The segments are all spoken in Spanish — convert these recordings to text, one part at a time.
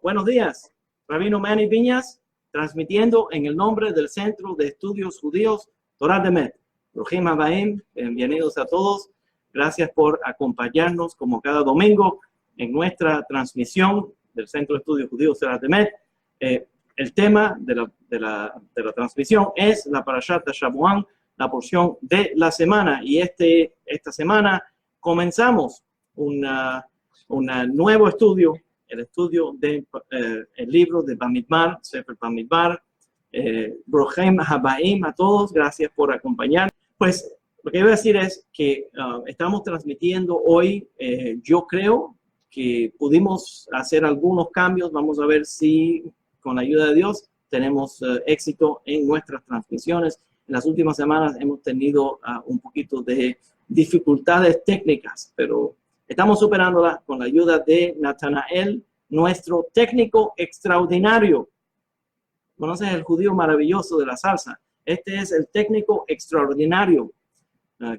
Buenos días, Rabino Manny Viñas, transmitiendo en el nombre del Centro de Estudios Judíos Torat Emet. Bruhim Habayim, bienvenidos a todos. Gracias por acompañarnos como cada domingo en nuestra transmisión del Centro de Estudios Judíos Torat Emet. El tema de la transmisión es la Parashat Shavuot, la porción de la semana. Y esta semana comenzamos un nuevo estudio, el estudio del libro de Bamidbar, Sefer Bamidbar. Bruhim Habayim a todos, gracias por acompañar. Pues lo que iba a decir es que estamos transmitiendo hoy, yo creo que pudimos hacer algunos cambios. Vamos a ver si con la ayuda de Dios tenemos éxito en nuestras transmisiones. En las últimas semanas hemos tenido un poquito de dificultades técnicas, pero estamos superándolas con la ayuda de Natanael, nuestro técnico extraordinario. ¿Conoces el judío maravilloso de la salsa? Este es el técnico extraordinario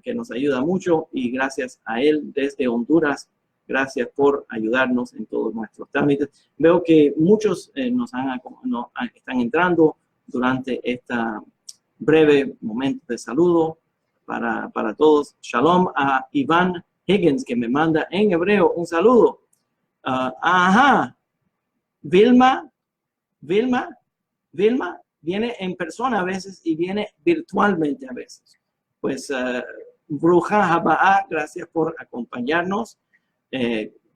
que nos ayuda mucho, y gracias a él desde Honduras, gracias por ayudarnos en todos nuestros trámites. Veo que muchos están entrando durante esta breve momento de saludo para todos. Shalom a Iván Higgins, que me manda en hebreo un saludo. Vilma viene en persona a veces y viene virtualmente a veces. Pues Bruja Habaa, gracias por acompañarnos.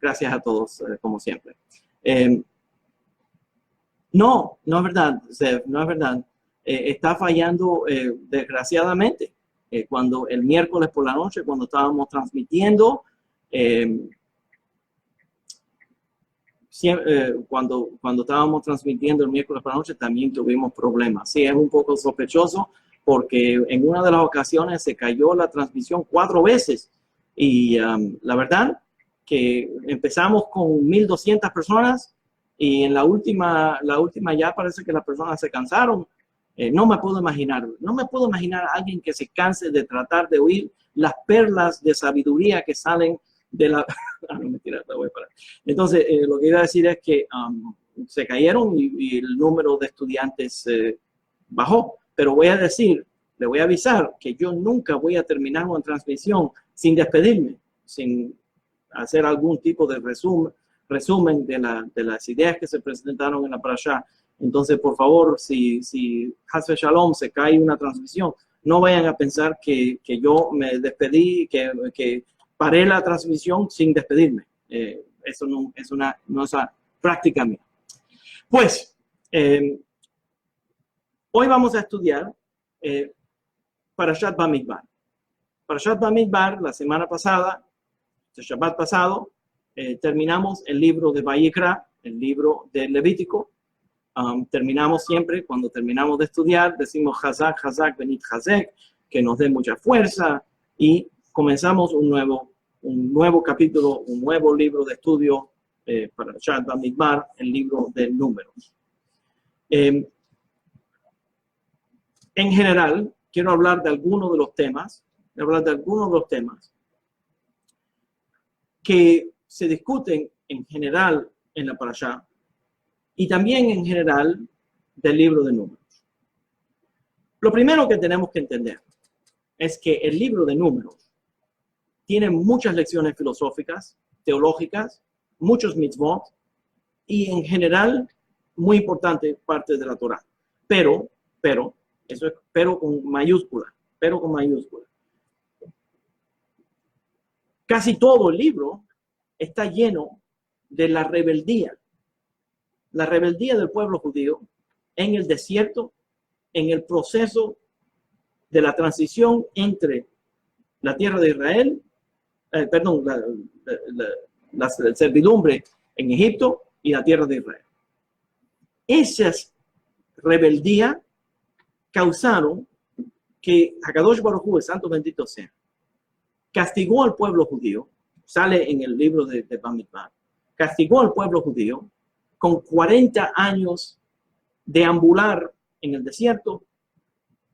Gracias a todos, como siempre. No es verdad, Zev, no es verdad. Está fallando desgraciadamente. Cuando el miércoles por la noche, cuando estábamos transmitiendo, cuando estábamos transmitiendo el miércoles por la noche, también tuvimos problemas. Sí, es un poco sospechoso porque en una de las ocasiones se cayó la transmisión 4 veces. Y la verdad que empezamos con 1,200 personas y en la última ya parece que las personas se cansaron. No me puedo imaginar a alguien que se canse de tratar de oír las perlas de sabiduría que salen de la... no, mentira, la voy a parar. Entonces, lo que iba a decir es que se cayeron y el número de estudiantes bajó. Pero le voy a avisar que yo nunca voy a terminar una transmisión sin despedirme, sin hacer algún tipo de resumen de las ideas que se presentaron en la parashá. Entonces, por favor, si Hasbe Shalom se cae una transmisión, no vayan a pensar que yo me despedí, que paré la transmisión sin despedirme. Eso no es una práctica mía. Pues, hoy vamos a estudiar Parashat Bamidbar. Parashat Bamidbar, la semana pasada, el Shabbat pasado, terminamos el libro de Vayikra, el libro del Levítico. Terminamos siempre, cuando terminamos de estudiar, decimos Hazak, Hazak, Benit Hazek, que nos dé mucha fuerza, y comenzamos un nuevo capítulo, un nuevo libro de estudio para Parashat Bamidbar, el libro de Números. En general, quiero hablar de algunos de los temas, que se discuten en general en la Parashá, y también en general del libro de Números. Lo primero que tenemos que entender es que el libro de Números tiene muchas lecciones filosóficas, teológicas, muchos mitzvot, y en general, muy importante parte de la Torá. Pero, eso es pero con mayúscula. Casi todo el libro está lleno de la rebeldía del pueblo judío en el desierto, en el proceso de la transición entre la tierra de Israel, la servidumbre en Egipto y la tierra de Israel. Esas rebeldías causaron que Hakadosh Baruj Hu, el santo bendito sea, castigó al pueblo judío, sale en el libro de Bamidbar, castigó al pueblo judío con 40 años de ambular en el desierto,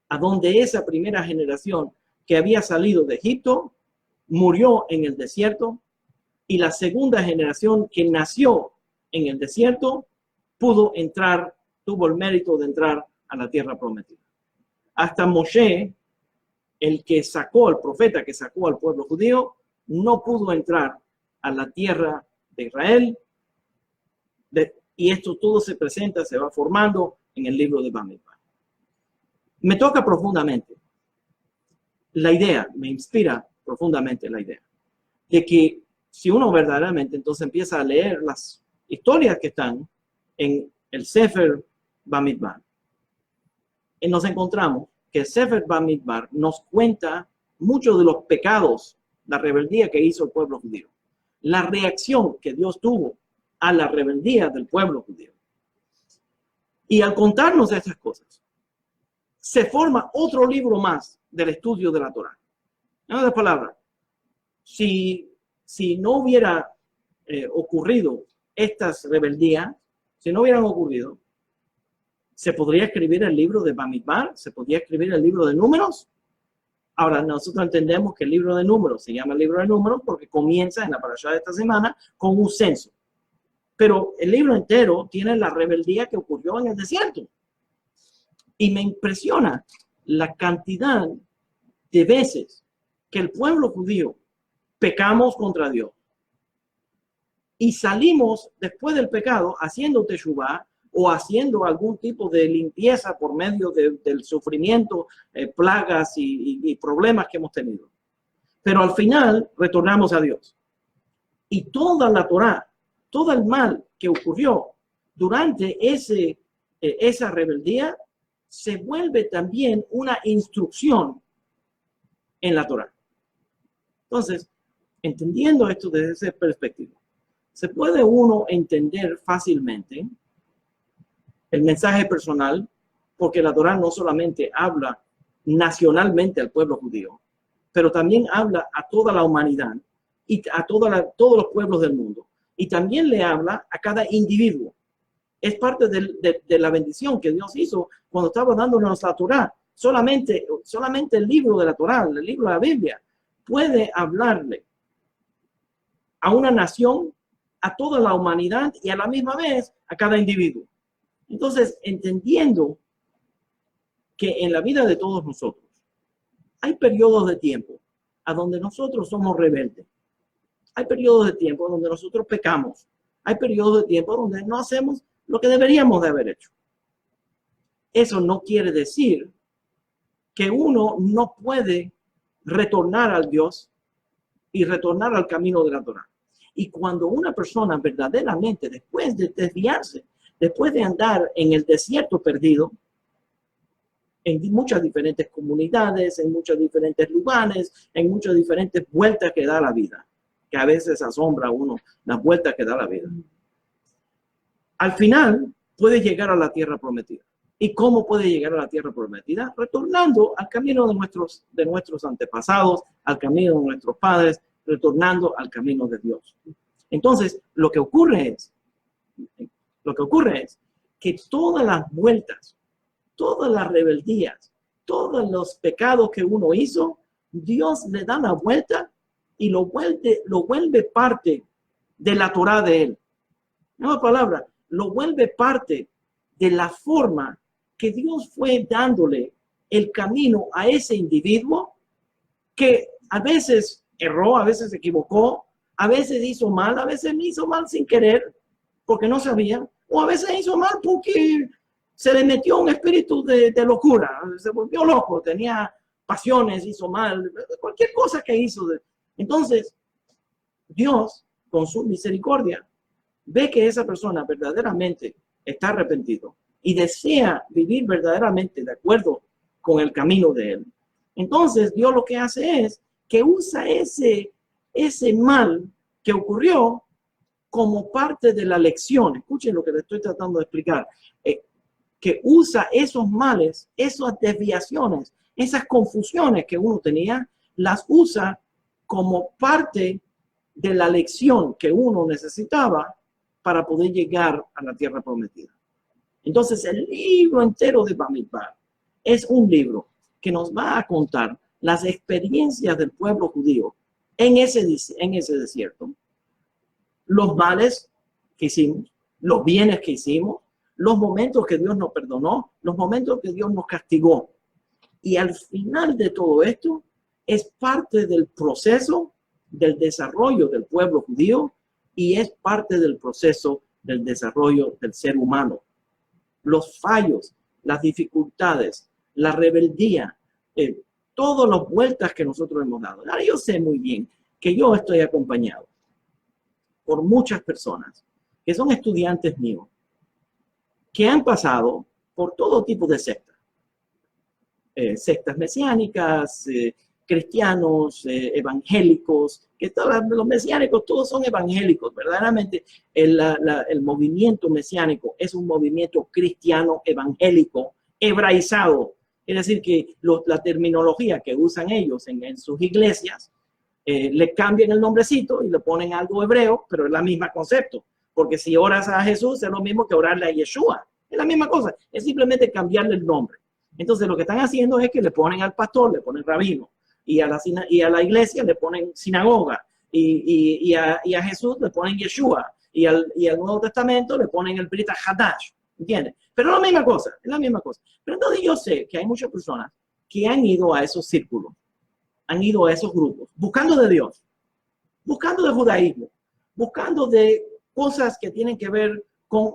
a donde esa primera generación que había salido de Egipto murió en el desierto, y la segunda generación que nació en el desierto, pudo entrar, tuvo el mérito de entrar a la tierra prometida. Hasta Moshe, el profeta que sacó al pueblo judío, no pudo entrar a la tierra de Israel. Y esto todo se presenta, se va formando en el libro de Bamidbar. Me toca profundamente la idea, me inspira profundamente la idea de que si uno verdaderamente entonces empieza a leer las historias que están en el Sefer Bamidbar, y nos encontramos que el Sefer Bamidbar nos cuenta muchos de los pecados, la rebeldía que hizo el pueblo judío, la reacción que Dios tuvo a la rebeldía del pueblo judío. Y al contarnos estas cosas, se forma otro libro más del estudio de la Torá. En otras palabras, si no hubiera ocurrido estas rebeldías, si no hubieran ocurrido, ¿se podría escribir el libro de Bamidbar? ¿Se podría escribir el libro de Números? Ahora, nosotros entendemos que el libro de Números se llama el libro de Números porque comienza en la parashá de esta semana con un censo. Pero el libro entero tiene la rebeldía que ocurrió en el desierto. Y me impresiona la cantidad de veces que el pueblo judío pecamos contra Dios. Y salimos después del pecado haciendo teshuvá o haciendo algún tipo de limpieza por medio del sufrimiento, plagas y problemas que hemos tenido. Pero al final retornamos a Dios. Y toda la Torá, todo el mal que ocurrió durante esa rebeldía, se vuelve también una instrucción en la Torá. Entonces, entendiendo esto desde esa perspectiva, se puede uno entender fácilmente el mensaje personal, porque la Torá no solamente habla nacionalmente al pueblo judío, pero también habla a toda la humanidad y a todos los pueblos del mundo. Y también le habla a cada individuo. Es parte de la bendición que Dios hizo cuando estaba dándonos la Torá. Solamente el libro de la Torá, el libro de la Biblia, puede hablarle a una nación, a toda la humanidad y a la misma vez a cada individuo. Entonces, entendiendo que en la vida de todos nosotros hay periodos de tiempo a donde nosotros somos rebeldes. Hay periodos de tiempo donde nosotros pecamos. Hay periodos de tiempo donde no hacemos lo que deberíamos de haber hecho. Eso no quiere decir que uno no puede retornar al Dios y retornar al camino de la Torá. Y cuando una persona verdaderamente, después de desviarse, después de andar en el desierto perdido, en muchas diferentes comunidades, en muchos diferentes lugares, en muchas diferentes vueltas que da la vida, que a veces asombra a uno las vueltas que da la vida. Al final puede llegar a la tierra prometida. ¿Y cómo puede llegar a la tierra prometida? Retornando al camino de nuestros antepasados, al camino de nuestros padres, retornando al camino de Dios. Entonces, lo que ocurre es que todas las vueltas, todas las rebeldías, todos los pecados que uno hizo, Dios le da la vuelta y lo vuelve parte de la Torá de él. En otras palabras, lo vuelve parte de la forma que Dios fue dándole el camino a ese individuo que a veces erró, a veces se equivocó, a veces hizo mal, a veces hizo mal sin querer, porque no sabía, o a veces hizo mal porque se le metió un espíritu de locura, se volvió loco, tenía pasiones, hizo mal, cualquier cosa que hizo. Entonces, Dios, con su misericordia, ve que esa persona verdaderamente está arrepentido y desea vivir verdaderamente de acuerdo con el camino de él. Entonces, Dios lo que hace es que usa ese mal que ocurrió como parte de la lección. Escuchen lo que le estoy tratando de explicar. Que usa esos males, esas desviaciones, esas confusiones que uno tenía, las usa como parte de la lección que uno necesitaba para poder llegar a la tierra prometida. Entonces, el libro entero de Bamidbar es un libro que nos va a contar las experiencias del pueblo judío en ese desierto, los males que hicimos, los bienes que hicimos, los momentos que Dios nos perdonó, los momentos que Dios nos castigó. Y al final de todo esto es parte del proceso del desarrollo del pueblo judío y es parte del proceso del desarrollo del ser humano. Los fallos, las dificultades, la rebeldía, todas las vueltas que nosotros hemos dado. Ahora yo sé muy bien que yo estoy acompañado por muchas personas que son estudiantes míos, que han pasado por todo tipo de sectas. Sectas mesiánicas, cristianos, evangélicos, que los mesiánicos todos son evangélicos. Verdaderamente el movimiento mesiánico es un movimiento cristiano evangélico, hebraizado. Es decir, que la terminología que usan ellos en sus iglesias, le cambian el nombrecito y le ponen algo hebreo, pero es la misma concepto. Porque si oras a Jesús es lo mismo que orarle a Yeshua. Es la misma cosa. Es simplemente cambiarle el nombre. Entonces lo que están haciendo es que le ponen al pastor, le ponen rabino. Y a la iglesia le ponen sinagoga. Y a Jesús le ponen Yeshua. Y al Nuevo Testamento le ponen el Brit Hadash. ¿Entiendes? Pero es la misma cosa. Es la misma cosa. Pero entonces yo sé que hay muchas personas que han ido a esos círculos. Han ido a esos grupos. Buscando de Dios. Buscando de judaísmo. Buscando de cosas que tienen que ver con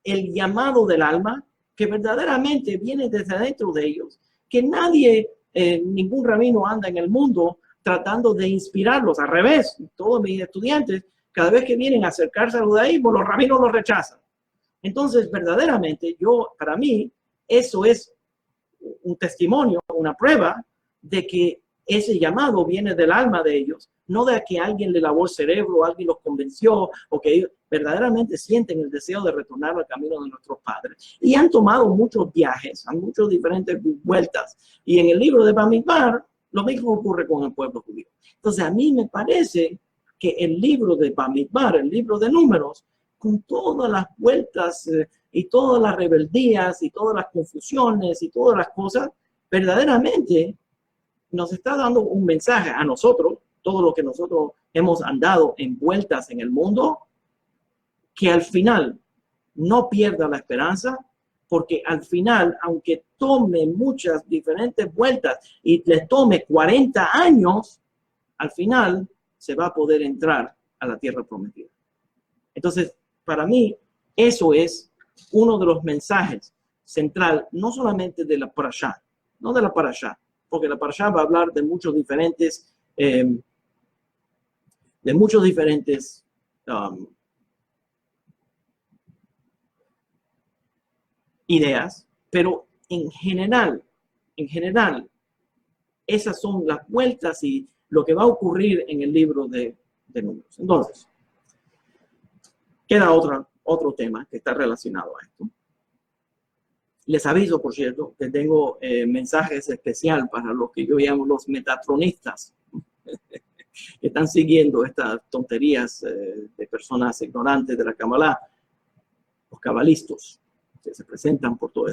el llamado del alma, que verdaderamente viene desde dentro de ellos, que nadie, ningún rabino anda en el mundo tratando de inspirarlos. Al revés, todos mis estudiantes, cada vez que vienen a acercarse al judaísmo, los rabinos los rechazan. Entonces, verdaderamente, para mí, eso es un testimonio, una prueba de que ese llamado viene del alma de ellos, no de que alguien le lavó el cerebro, alguien los convenció, o que ellos verdaderamente sienten el deseo de retornar al camino de nuestros padres. Y han tomado muchos viajes, han muchas diferentes vueltas. Y en el libro de Bamidbar, lo mismo ocurre con el pueblo judío. Entonces, a mí me parece que el libro de Bamidbar, el libro de Números, con todas las vueltas y todas las rebeldías y todas las confusiones y todas las cosas, verdaderamente nos está dando un mensaje a nosotros, todo lo que nosotros hemos andado en vueltas en el mundo, que al final no pierda la esperanza, porque al final, aunque tome muchas diferentes vueltas y les tome 40 años, al final se va a poder entrar a la tierra prometida. Entonces, para mí, eso es uno de los mensajes central, no solamente de la parashá, no de la parashá, porque la parashá va a hablar de muchos diferentes ideas, pero en general, esas son las vueltas y lo que va a ocurrir en el libro de Números. Entonces, queda otro tema que está relacionado a esto. Les aviso, por cierto, que tengo mensajes especiales para los que yo llamo los metatronistas, que están siguiendo estas tonterías de personas ignorantes de la Kabbalah, los cabalistas, que se presentan por toda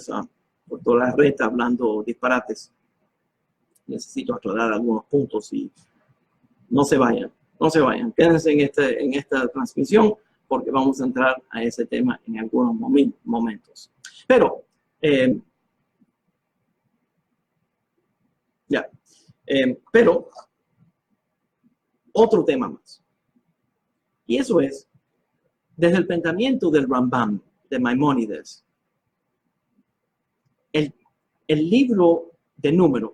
la red hablando disparates. Necesito aclarar algunos puntos y no se vayan, quédense en esta transmisión porque vamos a entrar a ese tema en algunos momentos. Pero, pero otro tema más. Y eso es, desde el pensamiento del Rambam, de Maimónides, el libro de Números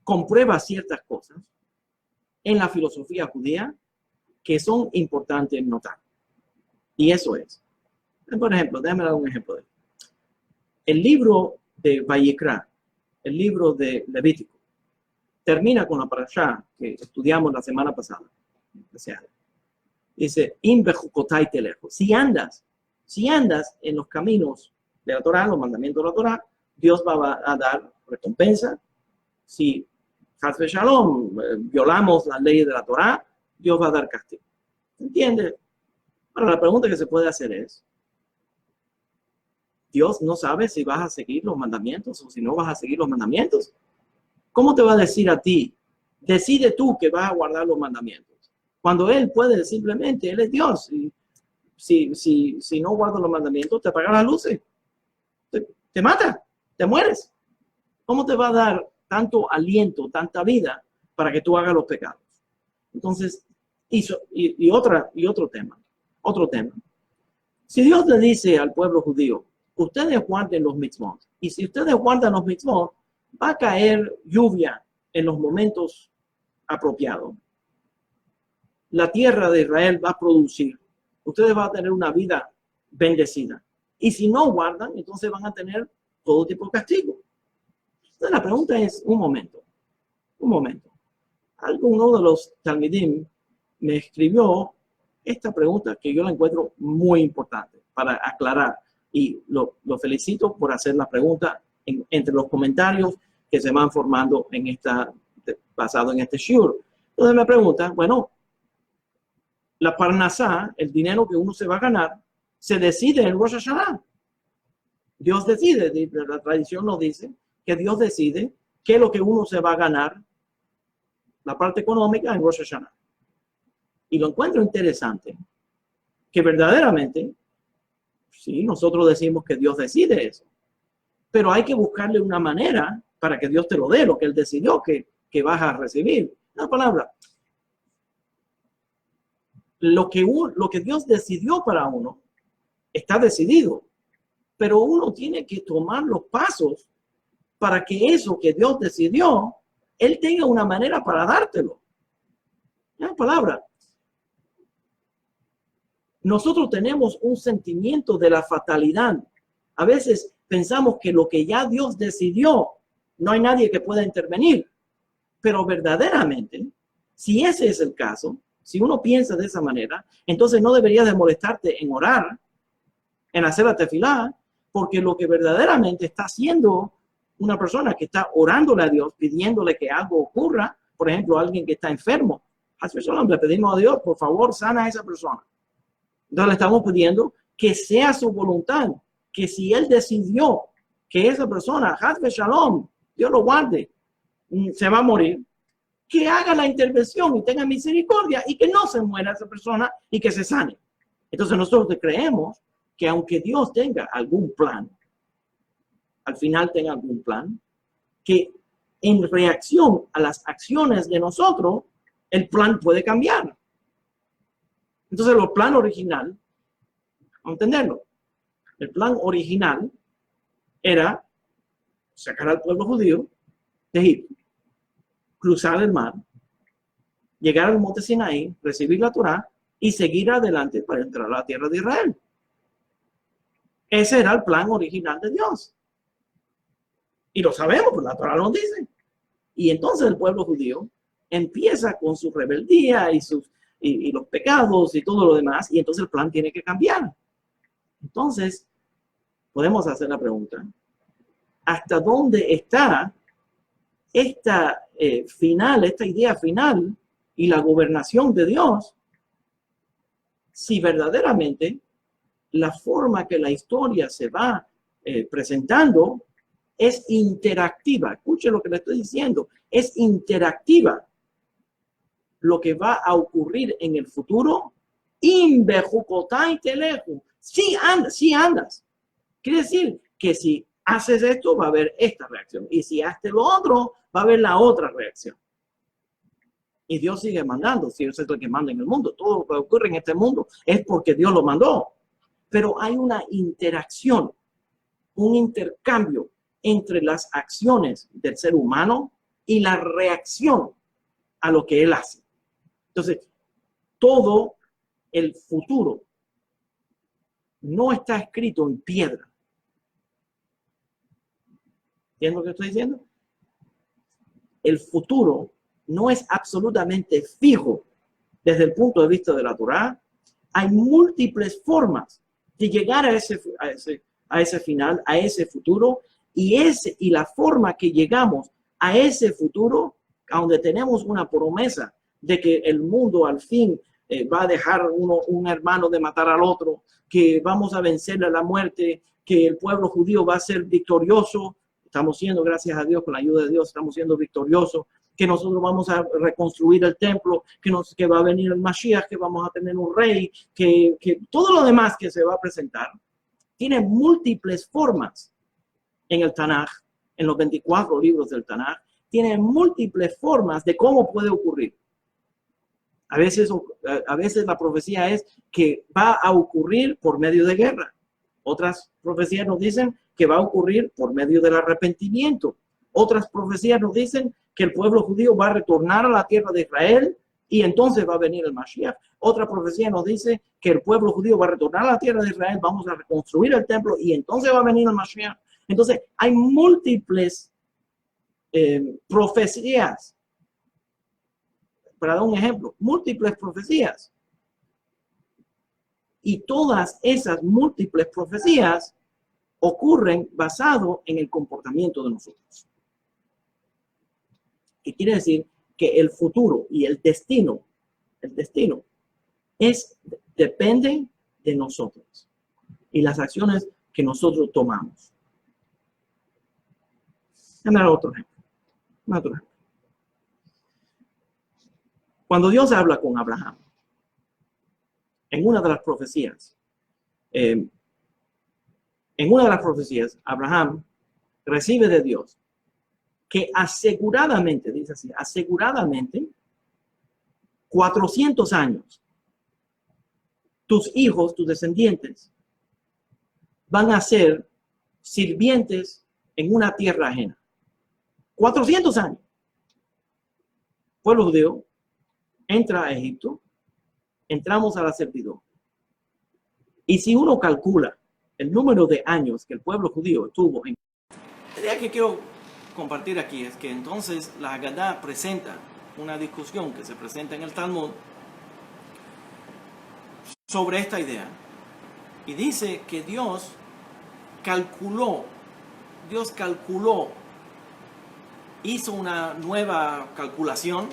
comprueba ciertas cosas en la filosofía judía que son importantes notar. Y eso es, por ejemplo, déjame dar un ejemplo de esto. El libro de Vayikra, el libro de Levítico, termina con la parashá que estudiamos la semana pasada. Dice, si andas en los caminos de la Torá, los mandamientos de la Torá, Dios va a dar recompensa. Si Chas v'Shalom, violamos las leyes de la Torá, Dios va a dar castigo. ¿Entiendes? Ahora, la pregunta que se puede hacer es, ¿Dios no sabe si vas a seguir los mandamientos o si no vas a seguir los mandamientos? ¿Cómo te va a decir a ti? Decide tú que vas a guardar los mandamientos. Cuando Él puede simplemente, Él es Dios. Y si no guardas los mandamientos, te apagan las luces, te mata, te mueres. ¿Cómo te va a dar tanto aliento, tanta vida para que tú hagas los pecados? Entonces, otro tema. Si Dios le dice al pueblo judío, ustedes guarden los mitzvot, y si ustedes guardan los mitzvot, va a caer lluvia en los momentos apropiados. La tierra de Israel va a producir. Ustedes van a tener una vida bendecida. Y si no guardan, entonces van a tener todo tipo de castigo. Entonces la pregunta es, un momento. Uno de los talmidim me escribió esta pregunta que yo la encuentro muy importante para aclarar. Y lo felicito por hacer la pregunta entre los comentarios que se van formando basado en este shiur. Entonces me pregunta, bueno, la parnasá, el dinero que uno se va a ganar, se decide en Rosh Hashanah. Dios decide, la tradición nos dice que Dios decide qué es lo que uno se va a ganar, la parte económica en Rosh Hashanah. Y lo encuentro interesante, que verdaderamente, sí, nosotros decimos que Dios decide eso, pero hay que buscarle una manera para que Dios te lo dé, lo que Él decidió que vas a recibir. Una palabra. Lo que Dios decidió para uno está decidido, pero uno tiene que tomar los pasos para que eso que Dios decidió, Él tenga una manera para dártelo. Una palabra. Nosotros tenemos un sentimiento de la fatalidad. A veces pensamos que lo que ya Dios decidió, no hay nadie que pueda intervenir. Pero verdaderamente, si ese es el caso, si uno piensa de esa manera, entonces no deberías de molestarte en orar, en hacer la tefilá, porque lo que verdaderamente está haciendo una persona que está orándole a Dios, pidiéndole que algo ocurra, por ejemplo, alguien que está enfermo, le pedimos a Dios, por favor, sana a esa persona. Entonces le estamos pidiendo que sea su voluntad, que si Él decidió que esa persona, Hazbe Shalom, Dios lo guarde, se va a morir, que haga la intervención y tenga misericordia y que no se muera esa persona y que se sane. Entonces nosotros creemos que aunque Dios tenga algún plan, al final tenga algún plan, que en reacción a las acciones de nosotros, el plan puede cambiar. Entonces el plan original, vamos a entenderlo, el plan original era sacar al pueblo judío de Egipto, cruzar el mar, llegar al monte Sinaí, recibir la Torá y seguir adelante para entrar a la tierra de Israel. Ese era el plan original de Dios. Y lo sabemos, pues la Torá nos dice. Y entonces el pueblo judío empieza con su rebeldía y los pecados y todo lo demás, y entonces el plan tiene que cambiar. Entonces, podemos hacer la pregunta, ¿hasta dónde está esta idea final y la gobernación de Dios, si verdaderamente la forma que la historia se va presentando es interactiva? Escuche lo que le estoy diciendo, es interactiva. Lo que va a ocurrir en el futuro, si andas. Quiere decir que si haces esto, va a haber esta reacción. Y si haces lo otro, va a haber la otra reacción. Y Dios sigue mandando. Si Dios es el que manda en el mundo, todo lo que ocurre en este mundo es porque Dios lo mandó. Pero hay una interacción, un intercambio entre las acciones del ser humano y la reacción a lo que él hace. Entonces, todo el futuro no está escrito en piedra. ¿Entiendes lo que estoy diciendo? El futuro no es absolutamente fijo desde el punto de vista de la Torá. Hay múltiples formas de llegar a ese final, a ese futuro, y la forma que llegamos a ese futuro, donde tenemos una promesa de que el mundo al fin va a dejar un hermano de matar al otro, que vamos a vencer a la muerte, que el pueblo judío va a ser victorioso. Estamos siendo, gracias a Dios, con la ayuda de Dios, estamos siendo victoriosos que nosotros vamos a reconstruir el templo, que va a venir el Mashiach, que vamos a tener un rey, que todo lo demás que se va a presentar, tiene múltiples formas en el Tanaj, en los 24 libros del Tanaj, tiene múltiples formas de cómo puede ocurrir. A veces la profecía es que va a ocurrir por medio de guerra. Otras profecías nos dicen que va a ocurrir por medio del arrepentimiento. Otras profecías nos dicen que el pueblo judío va a retornar a la tierra de Israel y entonces va a venir el Mashiach. Otra profecía nos dice que el pueblo judío va a retornar a la tierra de Israel, vamos a reconstruir el templo y entonces va a venir el Mashiach. Entonces, hay múltiples profecías. Para dar un ejemplo, múltiples profecías. Y todas esas múltiples profecías ocurren basado en el comportamiento de nosotros. ¿Qué quiere decir? Que el futuro y el destino depende de nosotros y las acciones que nosotros tomamos. Déjame dar otro ejemplo. Cuando Dios habla con Abraham, en una de las profecías, Abraham recibe de Dios que aseguradamente, dice así, aseguradamente, 400 años, tus hijos, tus descendientes, van a ser sirvientes en una tierra ajena. 400 años. El pueblo judío entra a Egipto, entramos a la servidumbre. Y si uno calcula el número de años que el pueblo judío estuvo en... La idea que quiero compartir aquí es que entonces la Haggadah presenta una discusión que se presenta en el Talmud sobre esta idea. Y dice que Dios calculó, hizo una nueva calculación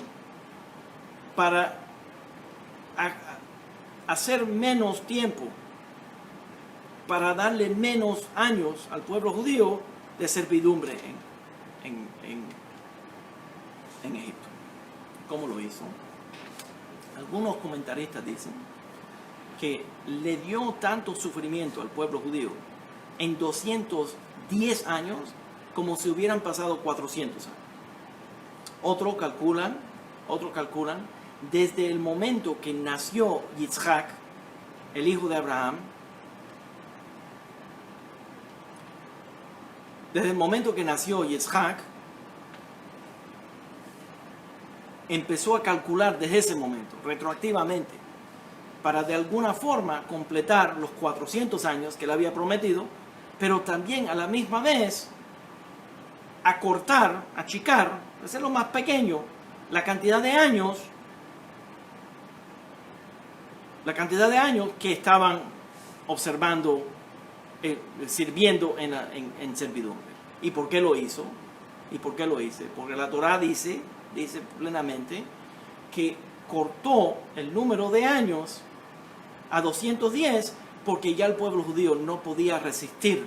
para hacer menos tiempo, para darle menos años al pueblo judío de servidumbre en Egipto. ¿Cómo lo hizo? Algunos comentaristas dicen que le dio tanto sufrimiento al pueblo judío en 210 años como si hubieran pasado 400 años. Otros calculan desde el momento que nació Yitzhak, el hijo de Abraham, desde el momento que nació Yitzhak, empezó a calcular desde ese momento, retroactivamente, para de alguna forma completar los 400 años que le había prometido, pero también a la misma vez acortar, achicar, hacerlo más pequeño, la cantidad de años que estaban observando, sirviendo en servidumbre. ¿Y por qué lo hizo? Porque la Torá dice plenamente que cortó el número de años a 210 porque ya el pueblo judío no podía resistir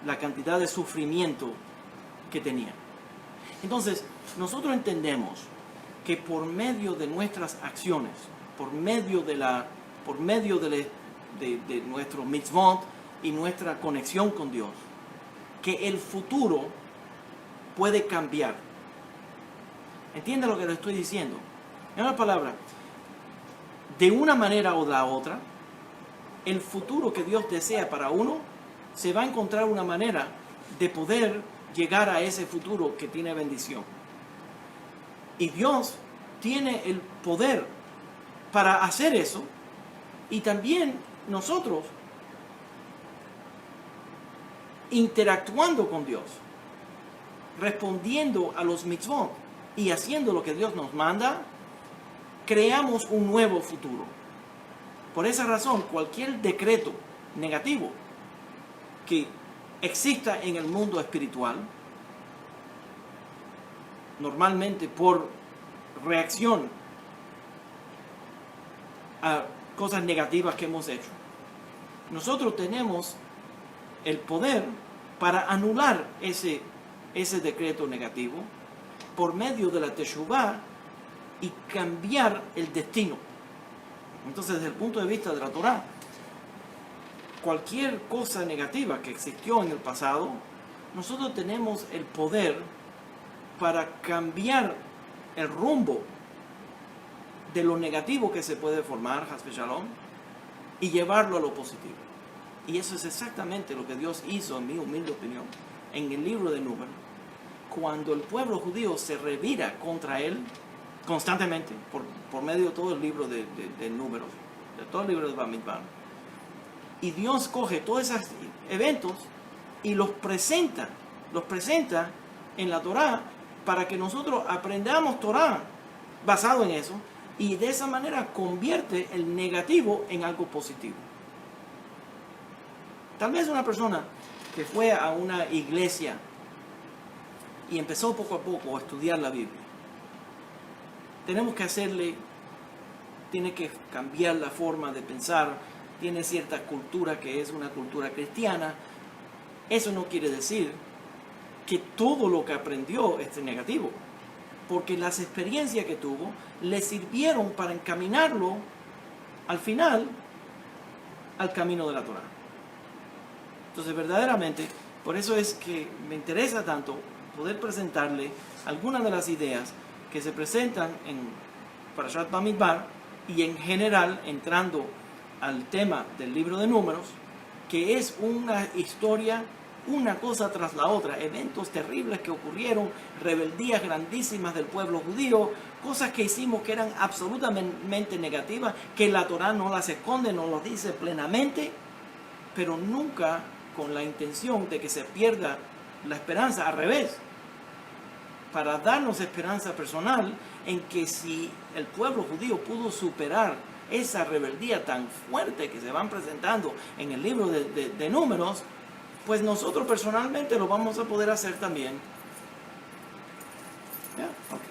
la cantidad de sufrimiento que tenía. Entonces, nosotros entendemos que por medio de nuestras acciones, por medio de nuestro mitzvot y nuestra conexión con Dios, que el futuro puede cambiar. ¿Entiende lo que le estoy diciendo? En una palabra, de una manera o de la otra, el futuro que Dios desea para uno, se va a encontrar una manera de poder llegar a ese futuro que tiene bendición. Y Dios tiene el poder para hacer eso, y también nosotros interactuando con Dios, respondiendo a los mitzvot y haciendo lo que Dios nos manda, creamos un nuevo futuro. Por esa razón, cualquier decreto negativo que exista en el mundo espiritual, normalmente por reacción a cosas negativas que hemos hecho, nosotros tenemos el poder para anular ese decreto negativo, por medio de la Teshuvah y cambiar el destino. Entonces, desde el punto de vista de la Torá, cualquier cosa negativa que existió en el pasado, nosotros tenemos el poder para cambiar el rumbo de lo negativo que se puede formar, Hasbe Shalom, y llevarlo a lo positivo. Y eso es exactamente lo que Dios hizo, en mi humilde opinión, en el libro de Números, cuando el pueblo judío se revira contra él constantemente, por medio de todo el libro de Números, de todo el libro de Bamidbar. Y Dios coge todos esos eventos y los presenta en la Torá para que nosotros aprendamos Torá basado en eso, y de esa manera convierte el negativo en algo positivo. Tal vez una persona que fue a una iglesia y empezó poco a poco a estudiar la Biblia, tiene que cambiar la forma de pensar, tiene cierta cultura que es una cultura cristiana. Eso no quiere decir que todo lo que aprendió es negativo, porque las experiencias que tuvo le sirvieron para encaminarlo al final al camino de la Torá. Entonces, verdaderamente, por eso es que me interesa tanto poder presentarle algunas de las ideas que se presentan en Parashat Bamidbar y en general entrando al tema del libro de Números, que es una historia, una cosa tras la otra, eventos terribles que ocurrieron, rebeldías grandísimas del pueblo judío, cosas que hicimos que eran absolutamente negativas, que la Torá no las esconde, no las dice plenamente, pero nunca con la intención de que se pierda la esperanza, al revés, para darnos esperanza personal en que si el pueblo judío pudo superar esa rebeldía tan fuerte que se van presentando en el libro de Números, pues nosotros personalmente lo vamos a poder hacer también. ¿Ya? Okay.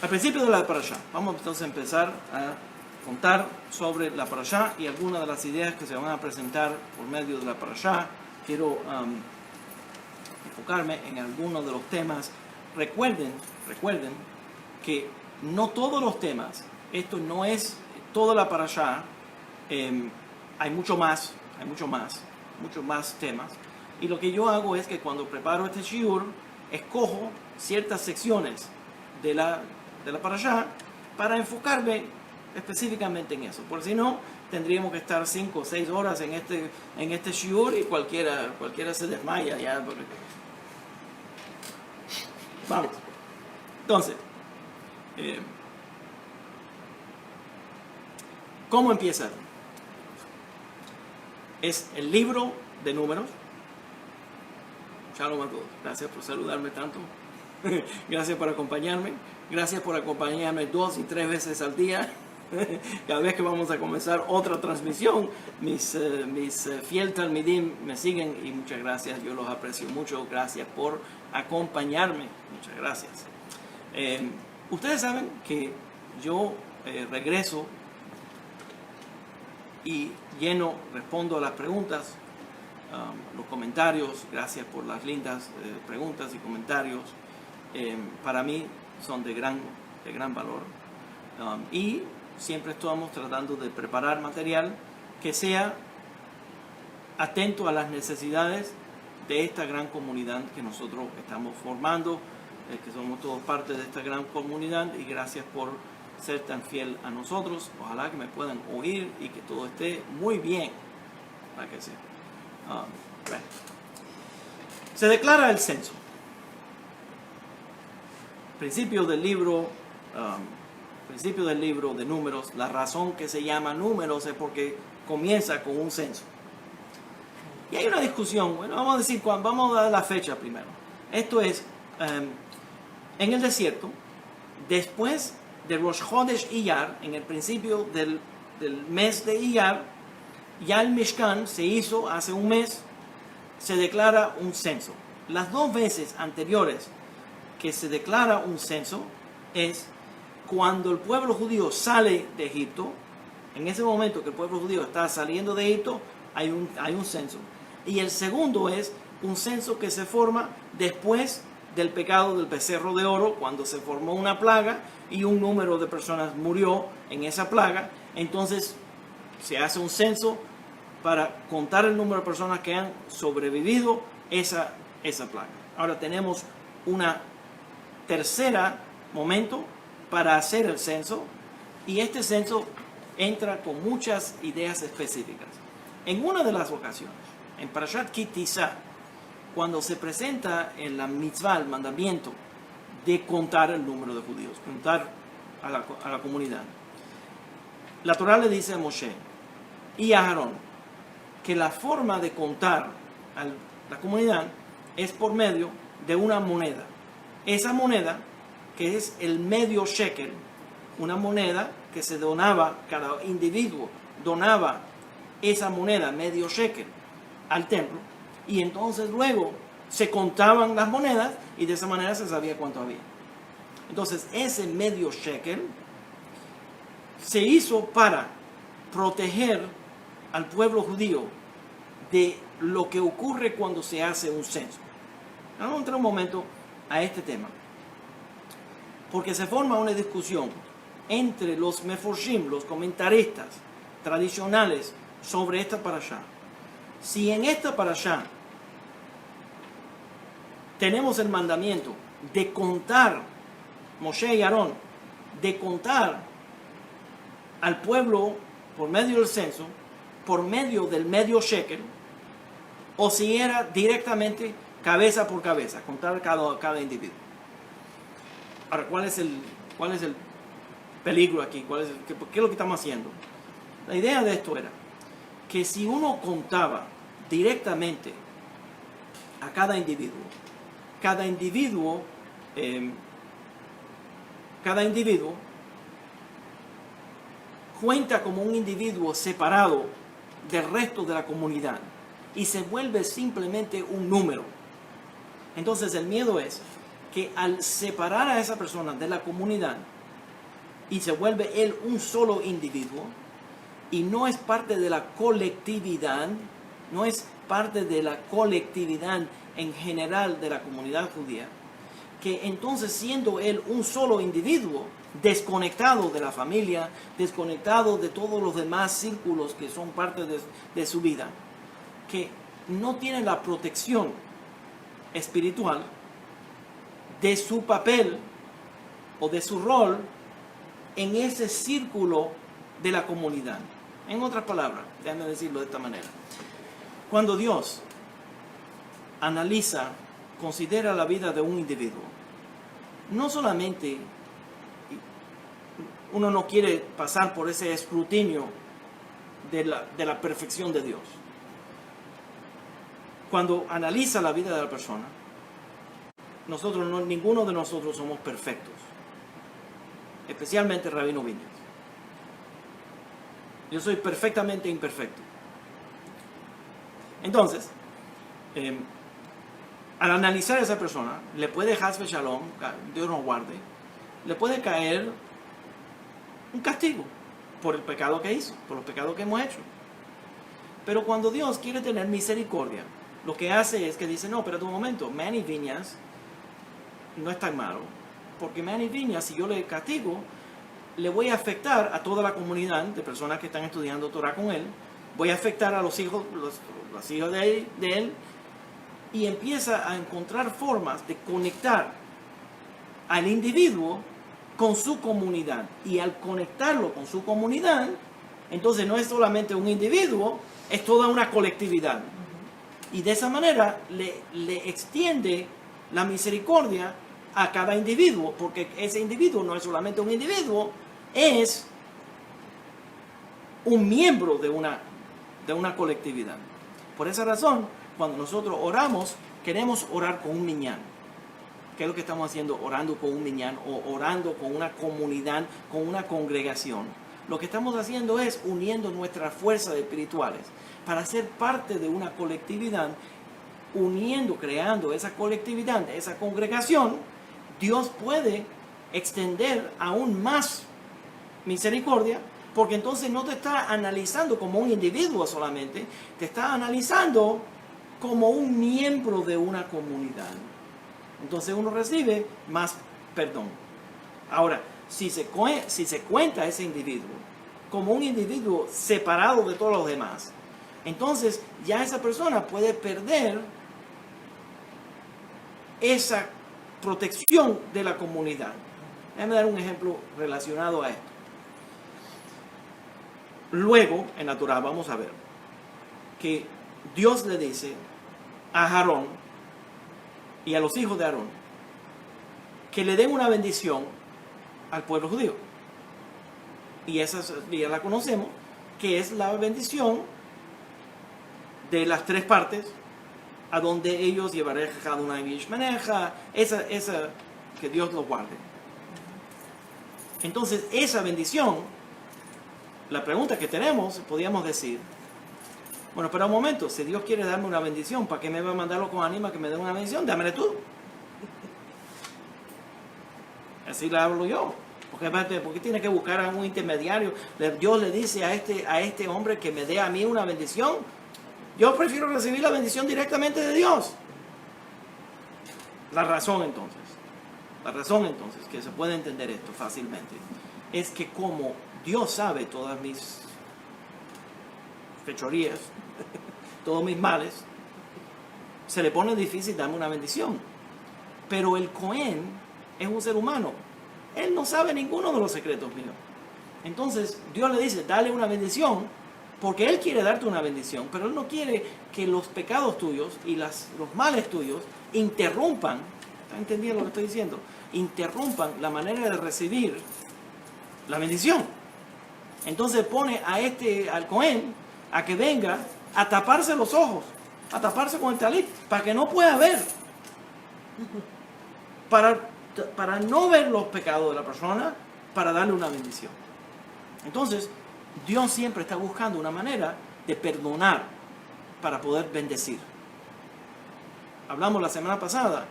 Al principio de la parashá, vamos entonces a empezar a contar sobre la parashá y algunas de las ideas que se van a presentar por medio de la parashá. Quiero enfocarme en algunos de los temas. Recuerden que no todos los temas, esto no es toda la parashá, hay muchos más temas. Y lo que yo hago es que cuando preparo este shiur, escojo ciertas secciones de la parashá para enfocarme específicamente en eso. Por si no, tendríamos que estar 5 o 6 horas en este shiur y cualquiera se desmaya ya. Vamos. Entonces, ¿cómo empieza? Es el libro de Números. Shalom a todos. Gracias por saludarme tanto. Gracias por acompañarme. Gracias por acompañarme 2 y 3 veces al día. Cada vez que vamos a comenzar otra transmisión, mis fiel talmidim me siguen y muchas gracias. Yo los aprecio mucho. Gracias por acompañarme. Muchas gracias. Ustedes saben que yo regreso y respondo a las preguntas, los comentarios. Gracias por las lindas preguntas y comentarios. Para mí son de gran valor. Y siempre estamos tratando de preparar material que sea atento a las necesidades de esta gran comunidad que nosotros estamos formando, que somos todos parte de esta gran comunidad, y gracias por ser tan fiel a nosotros. Ojalá que me puedan oír y que todo esté muy bien. Para que sea. Se declara el censo. Principio del libro de Números. La razón que se llama Números es porque comienza con un censo. Y hay una discusión. Bueno, vamos a dar la fecha primero. Esto es en el desierto, después de Rosh Chodesh Iyar, en el principio del mes de Iyar, ya el Mishkan se hizo hace un mes, se declara un censo. Las 2 veces anteriores que se declara un censo es cuando el pueblo judío sale de Egipto. En ese momento que el pueblo judío está saliendo de Egipto, hay un censo. Y el segundo es un censo que se forma después del pecado del becerro de oro, cuando se formó una plaga y un número de personas murió en esa plaga. Entonces se hace un censo para contar el número de personas que han sobrevivido esa plaga. Ahora tenemos una tercera momento para hacer el censo, y este censo entra con muchas ideas específicas. En una de las ocasiones, en Parashat Ki Tisa, cuando se presenta en la mitzvah, el mandamiento de contar el número de judíos, contar a la comunidad, la Torah le dice a Moshe y a Aarón que la forma de contar a la comunidad es por medio de una moneda. Esa moneda, que es el medio shekel, una moneda que se donaba, cada individuo donaba esa moneda, medio shekel, al templo, y entonces luego se contaban las monedas y de esa manera se sabía cuánto había. Entonces ese medio shekel se hizo para proteger al pueblo judío de lo que ocurre cuando se hace un censo. Vamos a entrar un momento a este tema, porque se forma una discusión entre los meforshim, los comentaristas tradicionales, sobre esta parashá. Si en esta parashá tenemos el mandamiento de contar, Moshe y Aarón, de contar al pueblo por medio del censo, por medio del medio shekel, o si era directamente cabeza por cabeza, contar cada individuo. Ahora, ¿cuál es el peligro aquí? ¿Qué es lo que estamos haciendo? La idea de esto era que si uno contaba directamente a cada individuo cuenta como un individuo separado del resto de la comunidad y se vuelve simplemente un número. Entonces el miedo es que al separar a esa persona de la comunidad y se vuelve él un solo individuo y no es parte de la colectividad, en general de la comunidad judía, que entonces siendo él un solo individuo, desconectado de la familia, desconectado de todos los demás círculos que son parte de su vida, que no tiene la protección espiritual de su papel o de su rol en ese círculo de la comunidad. En otras palabras, déjame decirlo de esta manera. Cuando Dios considera la vida de un individuo, no solamente uno no quiere pasar por ese escrutinio de la perfección de Dios. Cuando analiza la vida de la persona, ninguno de nosotros somos perfectos, especialmente Rabino Viñas. Yo soy perfectamente imperfecto. Entonces, al analizar a esa persona, le puede Haz Shalom, Dios nos guarde, le puede caer un castigo por el pecado que hizo, por los pecados que hemos hecho. Pero cuando Dios quiere tener misericordia, lo que hace es que dice, no, pero un momento, Manny Viñas no es tan malo, porque Manny Viñas, si yo le castigo, le voy a afectar a toda la comunidad de personas que están estudiando Torah con él, voy a afectar a los hijos de él, y empieza a encontrar formas de conectar al individuo con su comunidad. Y al conectarlo con su comunidad, entonces no es solamente un individuo, es toda una colectividad. Y de esa manera le extiende la misericordia a cada individuo, porque ese individuo no es solamente un individuo, es un miembro de una colectividad. Por esa razón, cuando nosotros oramos, queremos orar con un minyan. ¿Qué es lo que estamos haciendo? Orando con un minyan o orando con una comunidad, con una congregación. Lo que estamos haciendo es uniendo nuestras fuerzas espirituales para ser parte de una colectividad, creando esa colectividad, esa congregación. Dios puede extender aún más misericordia, porque entonces no te está analizando como un individuo solamente, te está analizando como un miembro de una comunidad. Entonces uno recibe más perdón. Ahora, si se cuenta a ese individuo como un individuo separado de todos los demás, entonces ya esa persona puede perder esa protección de la comunidad. Déjame dar un ejemplo relacionado a esto. Luego, en la Torah, vamos a ver que Dios le dice a Aarón y a los hijos de Aarón que le den una bendición al pueblo judío. Y esa ya la conocemos, que es la bendición de las tres partes, a donde ellos llevarán cada una de ellos maneja, esa que Dios los guarde. Entonces, esa bendición, la pregunta que tenemos, podríamos decir, bueno, pero un momento, si Dios quiere darme una bendición, ¿para qué me va a mandarlo con ánima que me dé una bendición? Dámela tú. Así la hablo yo. Porque tiene que buscar a un intermediario. Dios le dice a este hombre que me dé a mí una bendición. Yo prefiero recibir la bendición directamente de Dios. La razón entonces, que se puede entender esto fácilmente, es que como Dios sabe todas mis fechorías, todos mis males, se le pone difícil darme una bendición. Pero el Cohen es un ser humano. Él no sabe ninguno de los secretos míos. Entonces Dios le dice, dale una bendición, porque Él quiere darte una bendición, pero Él no quiere que los pecados tuyos y los males tuyos interrumpan, ¿están entendiendo lo que estoy diciendo? Interrumpan la manera de recibir la bendición. Entonces pone al Cohen a que venga a taparse los ojos, a taparse con el talit, para que no pueda ver, para no ver los pecados de la persona, para darle una bendición. Entonces, Dios siempre está buscando una manera de perdonar para poder bendecir. Hablamos la semana pasada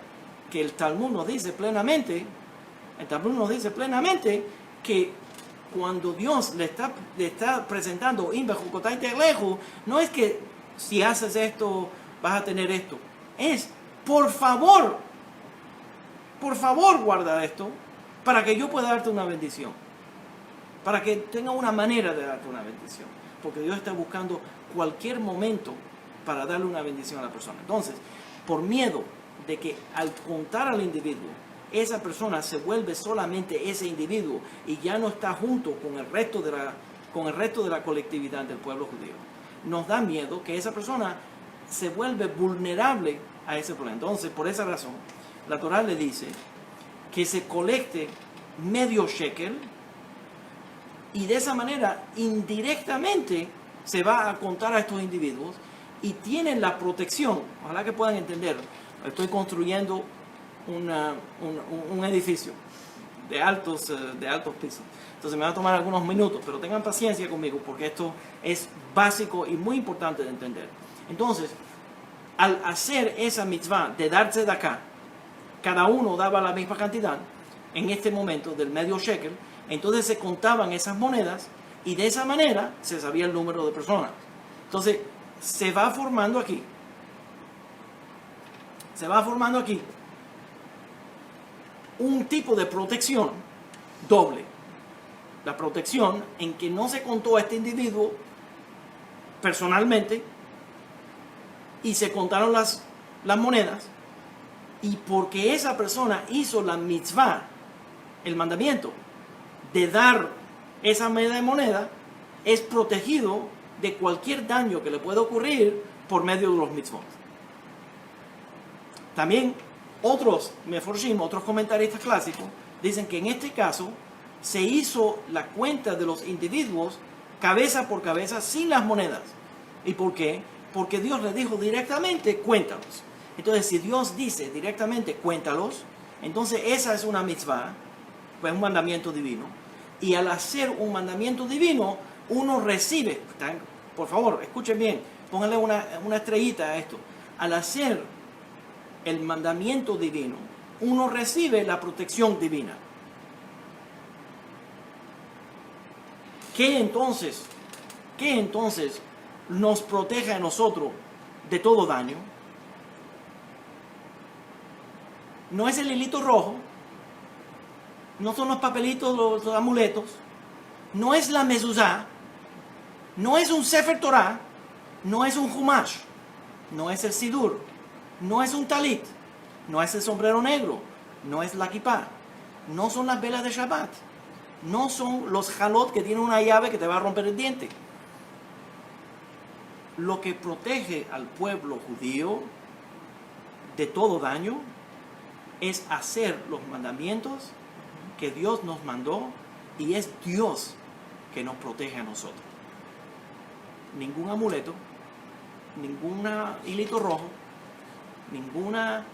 que el Talmud nos dice plenamente que cuando Dios le está presentando no es que si haces esto vas a tener esto. Es, por favor guarda esto para que yo pueda darte una bendición. Para que tenga una manera de darte una bendición. Porque Dios está buscando cualquier momento para darle una bendición a la persona. Entonces, por miedo de que al contar al individuo, esa persona se vuelve solamente ese individuo y ya no está junto con el resto de la colectividad del pueblo judío, nos da miedo que esa persona se vuelve vulnerable a ese problema. Entonces, por esa razón, la Torah le dice que se colecte medio shekel y de esa manera indirectamente se va a contar a estos individuos y tienen la protección. Ojalá que puedan entender. Estoy construyendo un edificio de altos pisos. Entonces me va a tomar algunos minutos, pero tengan paciencia conmigo porque esto es básico y muy importante de entender. Entonces, al hacer esa mitzvah de darse de acá, cada uno daba la misma cantidad en este momento del medio shekel, entonces se contaban esas monedas y de esa manera se sabía el número de personas. Entonces se va formando aquí un tipo de protección doble. La protección en que no se contó a este individuo personalmente y se contaron las monedas, y porque esa persona hizo la mitzvah, el mandamiento de dar esa media de moneda, es protegido de cualquier daño que le pueda ocurrir por medio de los mitzvot. También otros comentaristas clásicos dicen que en este caso se hizo la cuenta de los individuos cabeza por cabeza sin las monedas. ¿Y por qué? Porque Dios le dijo directamente, cuéntalos. Entonces, si Dios dice directamente, cuéntalos, entonces esa es una mitzvah, pues un mandamiento divino. Y al hacer un mandamiento divino, uno recibe, por favor, escuchen bien, pónganle una estrellita a esto. Al hacer el mandamiento divino, uno recibe la protección divina. ¿Qué entonces nos protege a nosotros de todo daño? no es el hilito rojo, no son los papelitos, los amuletos, no es la mezuzá, no es un Sefer Torah, no es un Humash, no es el Sidur, no es un talit, no es el sombrero negro, no es la kippah, no son las velas de Shabbat, no son los jalot que tienen una llave que te va a romper el diente. Lo que protege al pueblo judío de todo daño es hacer los mandamientos que Dios nos mandó, y es Dios que nos protege a nosotros. Ningún amuleto, ningún hilito rojo, ninguna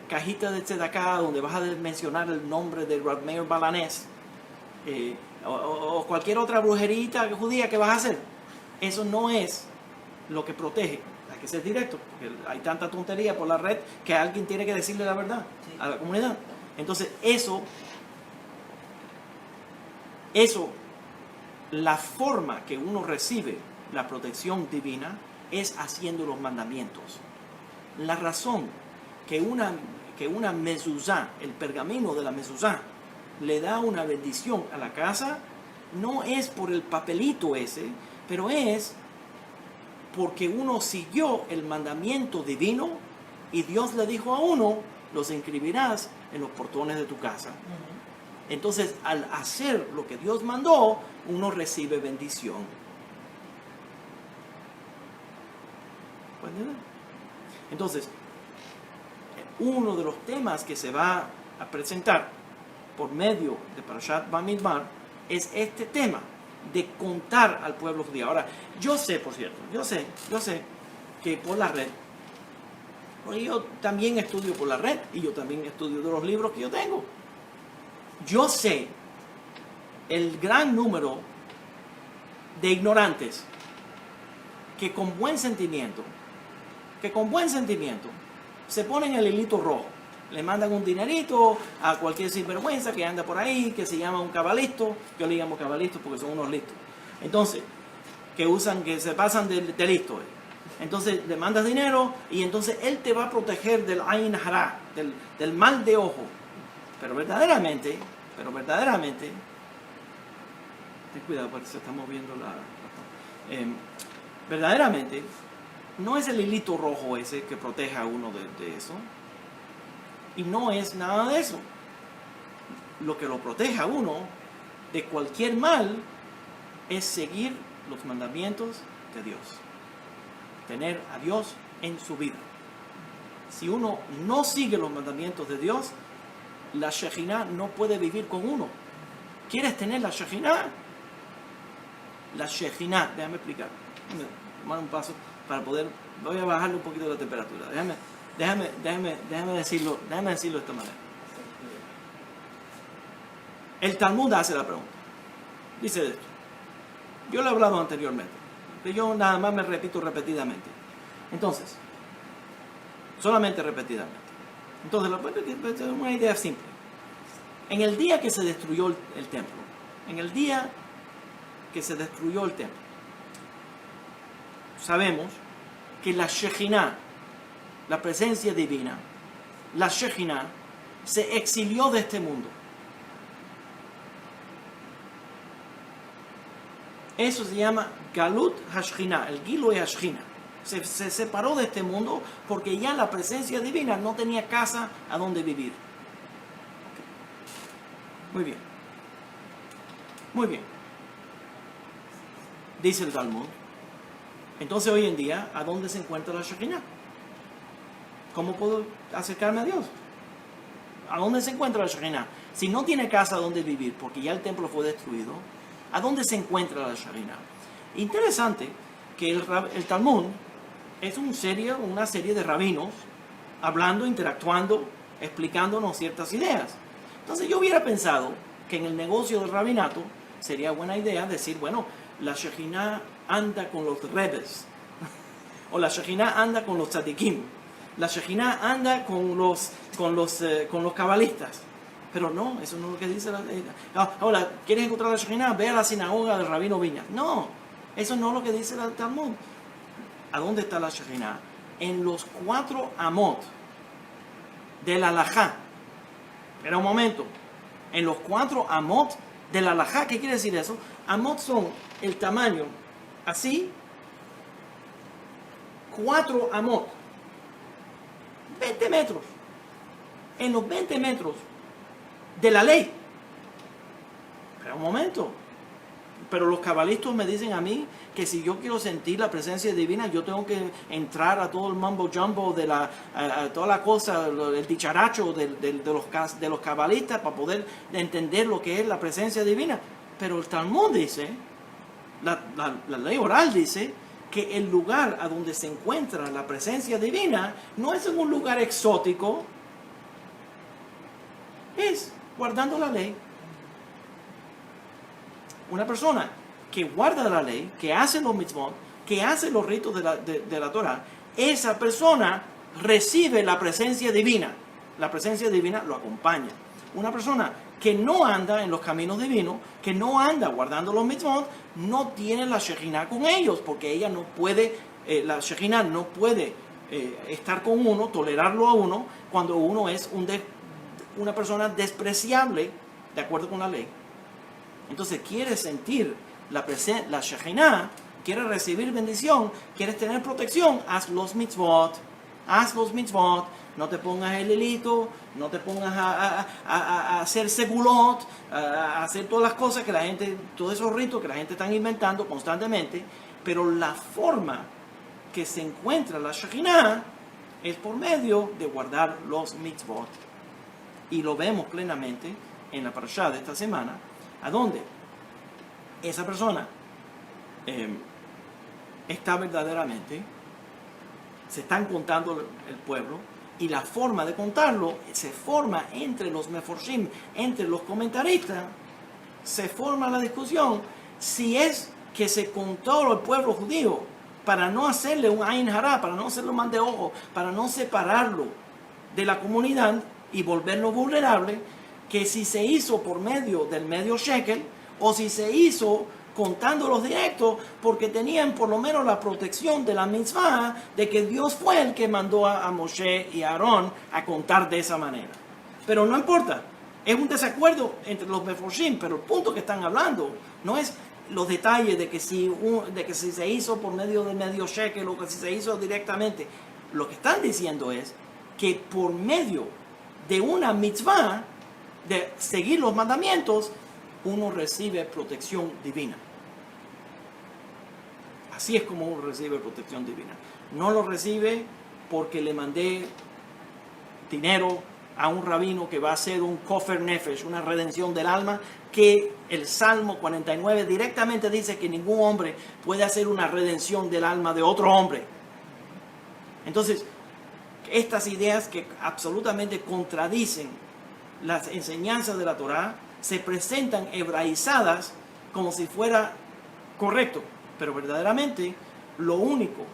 cajita de tzedaká donde vas a mencionar el nombre de Rav Meir Balanés, o cualquier otra brujerita judía que vas a hacer. Eso no es lo que protege. Hay que ser directo, porque hay tanta tontería por la red que alguien tiene que decirle la verdad a la comunidad. Entonces eso, la forma que uno recibe la protección divina es haciendo los mandamientos. La razón que una mezuzá, el pergamino de la mezuzá, le da una bendición a la casa, no es por el papelito ese, pero es porque uno siguió el mandamiento divino y Dios le dijo a uno, los inscribirás en los portones de tu casa. Entonces, al hacer lo que Dios mandó, uno recibe bendición. Entonces, uno de los temas que se va a presentar por medio de Parashat Bamidbar es este tema de contar al pueblo judío. Ahora, yo sé, por cierto, yo sé que por la red, porque yo también estudio por la red y yo también estudio de los libros que yo tengo. Yo sé el gran número de ignorantes que con buen sentimiento se ponen el hilito rojo, le mandan un dinerito a cualquier sinvergüenza que anda por ahí, que se llama un cabalisto. Yo le llamo cabalistas porque son unos listos. Entonces, que se pasan de listo. Entonces le mandas dinero y entonces él te va a proteger del ain hara, del mal de ojo. Pero verdaderamente, ten cuidado porque se está moviendo verdaderamente, no es el hilito rojo ese que protege a uno de eso. Y no es nada de eso. Lo que lo protege a uno de cualquier mal es seguir los mandamientos de Dios. Tener a Dios en su vida. Si uno no sigue los mandamientos de Dios, la Shejinah no puede vivir con uno. ¿Quieres tener la Shejinah? La Shejinah, déjame explicar. Déjame tomar un paso para poder. Voy a bajarle un poquito la temperatura. Déjame decirlo de esta manera. El Talmud hace la pregunta. Dice esto. Yo lo he hablado anteriormente. Pero yo nada más me repito repetidamente. Entonces, solamente repetidamente. Entonces, es una idea simple. En el día que se destruyó el templo, sabemos que la Shejinah, la presencia divina, la Shejinah, se exilió de este mundo. Eso se llama Galut Hashchina, el Gilui Hashchina. Se separó de este mundo porque ya la presencia divina no tenía casa a donde vivir. Okay. Muy bien. Dice el Talmud. Entonces hoy en día, ¿a dónde se encuentra la Shejinah? ¿Cómo puedo acercarme a Dios? ¿A dónde se encuentra la Shejinah? Si no tiene casa a donde vivir porque ya el templo fue destruido, ¿a dónde se encuentra la Shejinah? Interesante que el Talmud es una serie de rabinos hablando, interactuando, explicándonos ciertas ideas. Entonces yo hubiera pensado que en el negocio del rabinato sería buena idea decir, bueno, la Shejinah anda con los rebes, o la Shejinah anda con los tzadikim, la Shejinah anda con los cabalistas. Pero no, eso no es lo que dice la... Ahora, ¿quieres encontrar la Shejinah? Ve a la sinagoga del Rabino Viñas. No, eso no es lo que dice el Talmud. ¿A dónde está la Shejinah? En los 4 amot del alajá. Espera un momento. En los 4 amot del alajá, ¿qué quiere decir eso? Amot son el tamaño, así, 4 amot, 20 metros. En los 20 metros de la ley. Espera un momento. Pero los cabalistas me dicen a mí que si yo quiero sentir la presencia divina, yo tengo que entrar a todo el mambo jumbo de a toda la cosa, el dicharacho de los cabalistas para poder entender lo que es la presencia divina. Pero el Talmud dice, la ley oral dice, que el lugar a donde se encuentra la presencia divina no es en un lugar exótico, es guardando la ley. Una persona que guarda la ley, que hace los mitzvot, que hace los ritos de la Torah, esa persona recibe la presencia divina. La presencia divina lo acompaña. Una persona que no anda en los caminos divinos, que no anda guardando los mitzvot, no tiene la Shekhinah con ellos, porque ella no puede, la Shekhinah no puede estar con uno, tolerarlo a uno, cuando uno es una persona despreciable de acuerdo con la ley. Entonces, quieres sentir la Shekhinah, quieres recibir bendición, quieres tener protección, haz los mitzvot. Haz los mitzvot. No te pongas el hilito, no te pongas a hacer segulot, a hacer todas las cosas que la gente, todos esos ritos que la gente está inventando constantemente. Pero la forma que se encuentra la Shekhinah es por medio de guardar los mitzvot. Y lo vemos plenamente en la parashá de esta semana, a donde esa persona está verdaderamente, se están contando el pueblo, y la forma de contarlo se forma entre los meforshim, entre los comentaristas, se forma la discusión si es que se contó al pueblo judío para no hacerle un ayin hará, para no hacerlo mal de ojo, para no separarlo de la comunidad y volverlo vulnerable, que si se hizo por medio del medio shekel o si se hizo contándolos directos porque tenían por lo menos la protección de la mitzvah de que Dios fue el que mandó a Moshe y a Aarón a contar de esa manera. Pero no importa, es un desacuerdo entre los meforshim, pero el punto que están hablando no es los detalles de que si se hizo por medio del medio shekel o que si se hizo directamente. Lo que están diciendo es que por medio de una mitzvah, de seguir los mandamientos, uno recibe protección divina. Así es como uno recibe protección divina. No lo recibe porque le mandé dinero a un rabino que va a hacer un kofer nefesh, una redención del alma, que el Salmo 49 directamente dice que ningún hombre puede hacer una redención del alma de otro hombre. Entonces, estas ideas que absolutamente contradicen las enseñanzas de la Torá se presentan hebraizadas como si fuera correcto, pero verdaderamente lo único,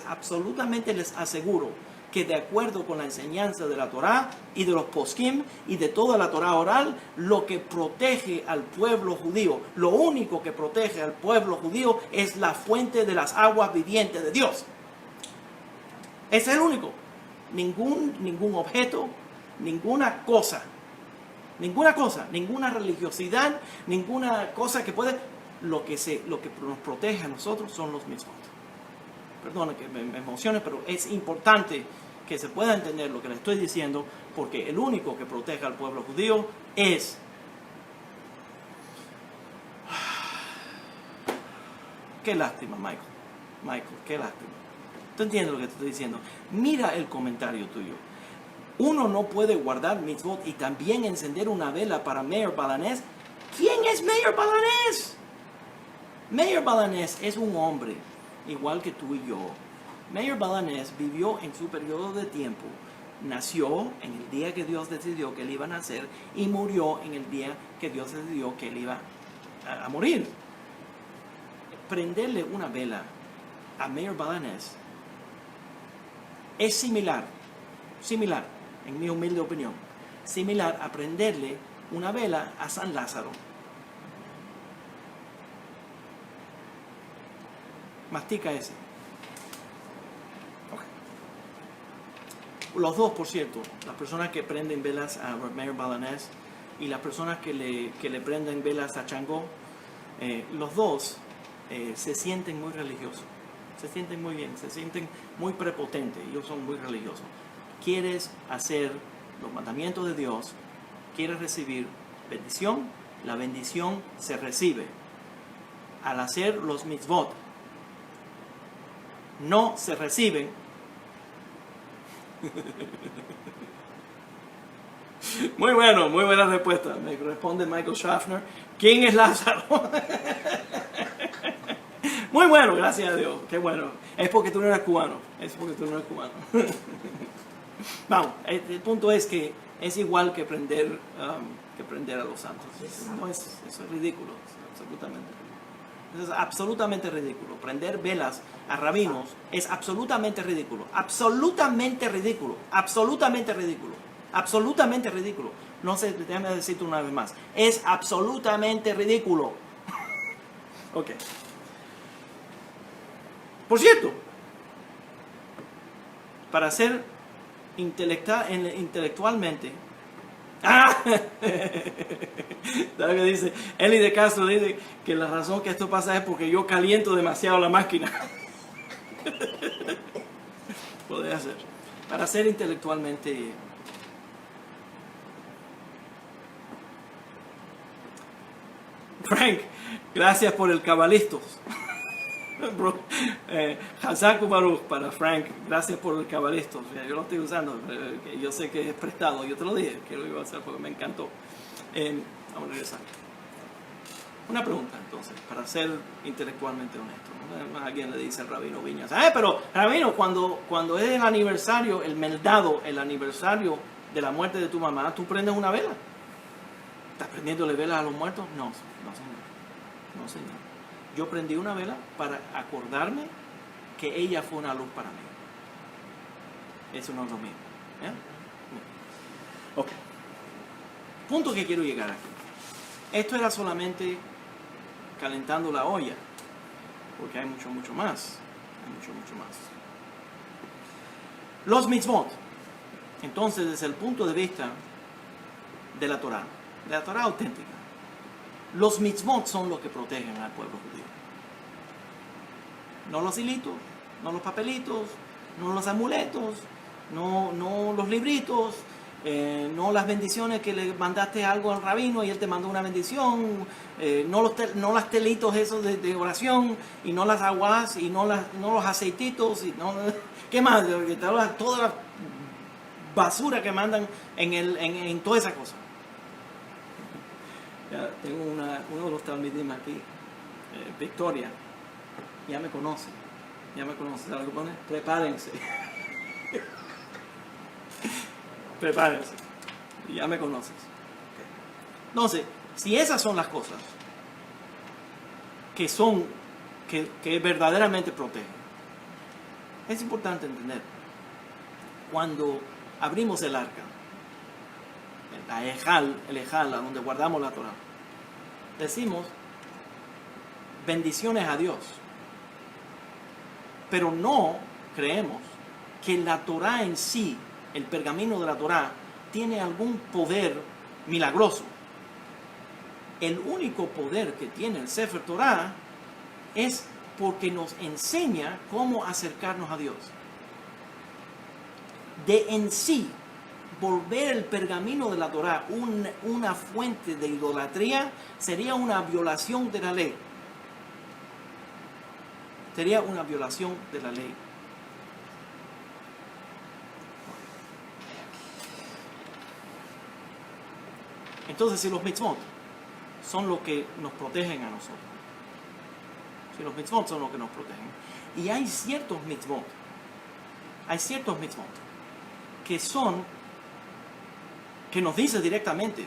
absolutamente les aseguro que de acuerdo con la enseñanza de la Torá y de los poskim y de toda la Torá oral, lo que protege al pueblo judío, lo único que protege al pueblo judío es la fuente de las aguas vivientes de Dios. Ese es el único. Ningún objeto, ninguna cosa, ninguna religiosidad, ninguna cosa que puede. Lo que nos protege a nosotros son los mitzvot. Perdona que me emocione, pero es importante que se pueda entender lo que le estoy diciendo, porque el único que protege al pueblo judío es qué lástima, Michael, qué lástima. ¿Tú entiendes lo que te estoy diciendo? Mira el comentario tuyo. Uno no puede guardar mitzvot y también encender una vela para Meir Balanés. ¿Quién es Meir Balanés? Meir Balanés es un hombre igual que tú y yo. Meir Balanés vivió en su periodo de tiempo. Nació en el día que Dios decidió que él iba a nacer y murió en el día que Dios decidió que él iba a morir. Prenderle una vela a Meir Balanés es similar, en mi humilde opinión, similar a prenderle una vela a San Lázaro. Mastica ese. Okay. Los dos, por cierto, las personas que prenden velas a Meir Balanés y las personas que le prenden velas a Changó, los dos se sienten muy religiosos, se sienten muy bien, se sienten muy prepotentes, ellos son muy religiosos. ¿Quieres hacer los mandamientos de Dios? ¿Quieres recibir bendición? La bendición se recibe al hacer los mitzvot. No se reciben. Muy bueno, muy buena respuesta. Me responde Michael Schaffner. ¿Quién es Lázaro? Muy bueno, gracias a Dios. Qué bueno. Es porque tú no eres cubano. Es porque tú no eres cubano. Vamos, el punto es que es igual que prender a los santos. No es, eso es ridículo, absolutamente. Es absolutamente ridículo. Prender velas a rabinos es absolutamente ridículo. Absolutamente ridículo. Absolutamente ridículo. Absolutamente ridículo. No sé, déjame decirte una vez más. Es absolutamente ridículo. Ok. Por cierto, para ser intelectualmente. ¿Sabes qué dice? Eli de Castro dice que la razón que esto pasa es porque yo caliento demasiado la máquina. Podría ser. Para ser intelectualmente. Frank, gracias por el cabalistos. Hazaku Baruch para Frank, gracias por el cabalistos. Yo lo estoy usando, yo sé que es prestado, yo te lo dije que lo iba a hacer porque me encantó. Vamos a regresar. Una pregunta entonces, para ser intelectualmente honesto. Alguien le dice al rabino Viñas, pero rabino, cuando es el aniversario, el meldado, el aniversario de la muerte de tu mamá, ¿tú prendes una vela? ¿Estás prendiéndole velas a los muertos? No, señor. No, señor. Yo prendí una vela para acordarme que ella fue una luz para mí. Eso no es lo mismo. Ok. Punto que quiero llegar aquí. Esto era solamente calentando la olla, porque hay mucho más. Hay mucho más. Los mitzvot. Entonces, desde el punto de vista de la Torá auténtica, los mitzvot son los que protegen al pueblo judío. No los hilitos, no los papelitos, no los amuletos, no los libritos, no las bendiciones que le mandaste algo al rabino y él te mandó una bendición, no las telitos esos de oración, y no las aguas, y no los aceititos, y no, ¿qué más? Toda la basura que mandan en toda esa cosa. Ya tengo uno de los talmidim aquí, Victoria, ya me conoce, ¿sabes lo que pone? Prepárense. Prepárense, ya me conoces. Entonces, si esas son las cosas que verdaderamente protegen, es importante entender, cuando abrimos el arca, el ejal, donde guardamos la Torah, decimos bendiciones a Dios, pero no creemos que la Torah en sí, el pergamino de la Torah, tiene algún poder milagroso. El único poder que tiene el Sefer Torah es porque nos enseña cómo acercarnos a Dios. De en sí, volver el pergamino de la Torá una fuente de idolatría sería una violación de la ley. Sería una violación de la ley. Entonces, si los mitzvot son lo que nos protegen a nosotros, si los mitzvot son lo que nos protegen, y hay ciertos mitzvot que nos dicen directamente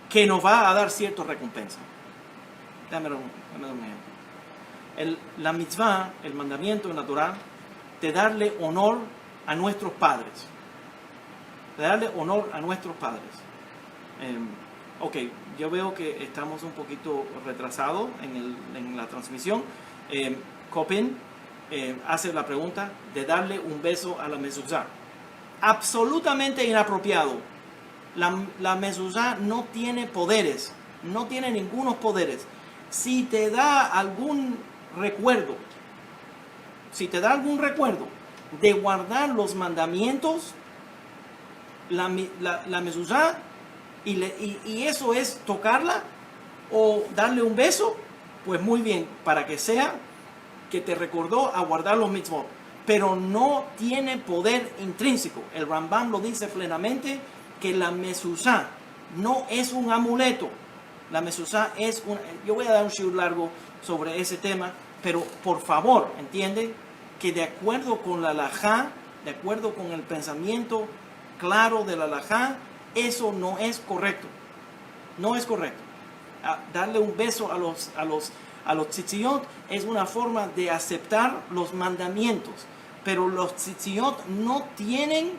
que nos va a dar cierta recompensa. Déjame dar un ejemplo. La mitzvah, el mandamiento en la Torah, de darle honor a nuestros padres. Ok, yo veo que estamos un poquito retrasados en la transmisión. Copin hace la pregunta de darle un beso a la mezuzá. Absolutamente inapropiado. La mezuzá no tiene poderes, no tiene ningunos poderes. Si te da algún recuerdo, de guardar los mandamientos, la mezuzá, y eso es tocarla o darle un beso, pues muy bien, para que sea que te recordó a guardar los mitzvot, pero no tiene poder intrínseco. El Rambam lo dice plenamente, que la mezuzá no es un amuleto. La mezuzá es un... Yo voy a dar un shiur largo sobre ese tema, pero por favor, entiende que de acuerdo con la halajá, de acuerdo con el pensamiento claro de la halajá, eso no es correcto. No es correcto. Darle un beso a los tzitziyot es una forma de aceptar los mandamientos, pero los tzitziyot no tienen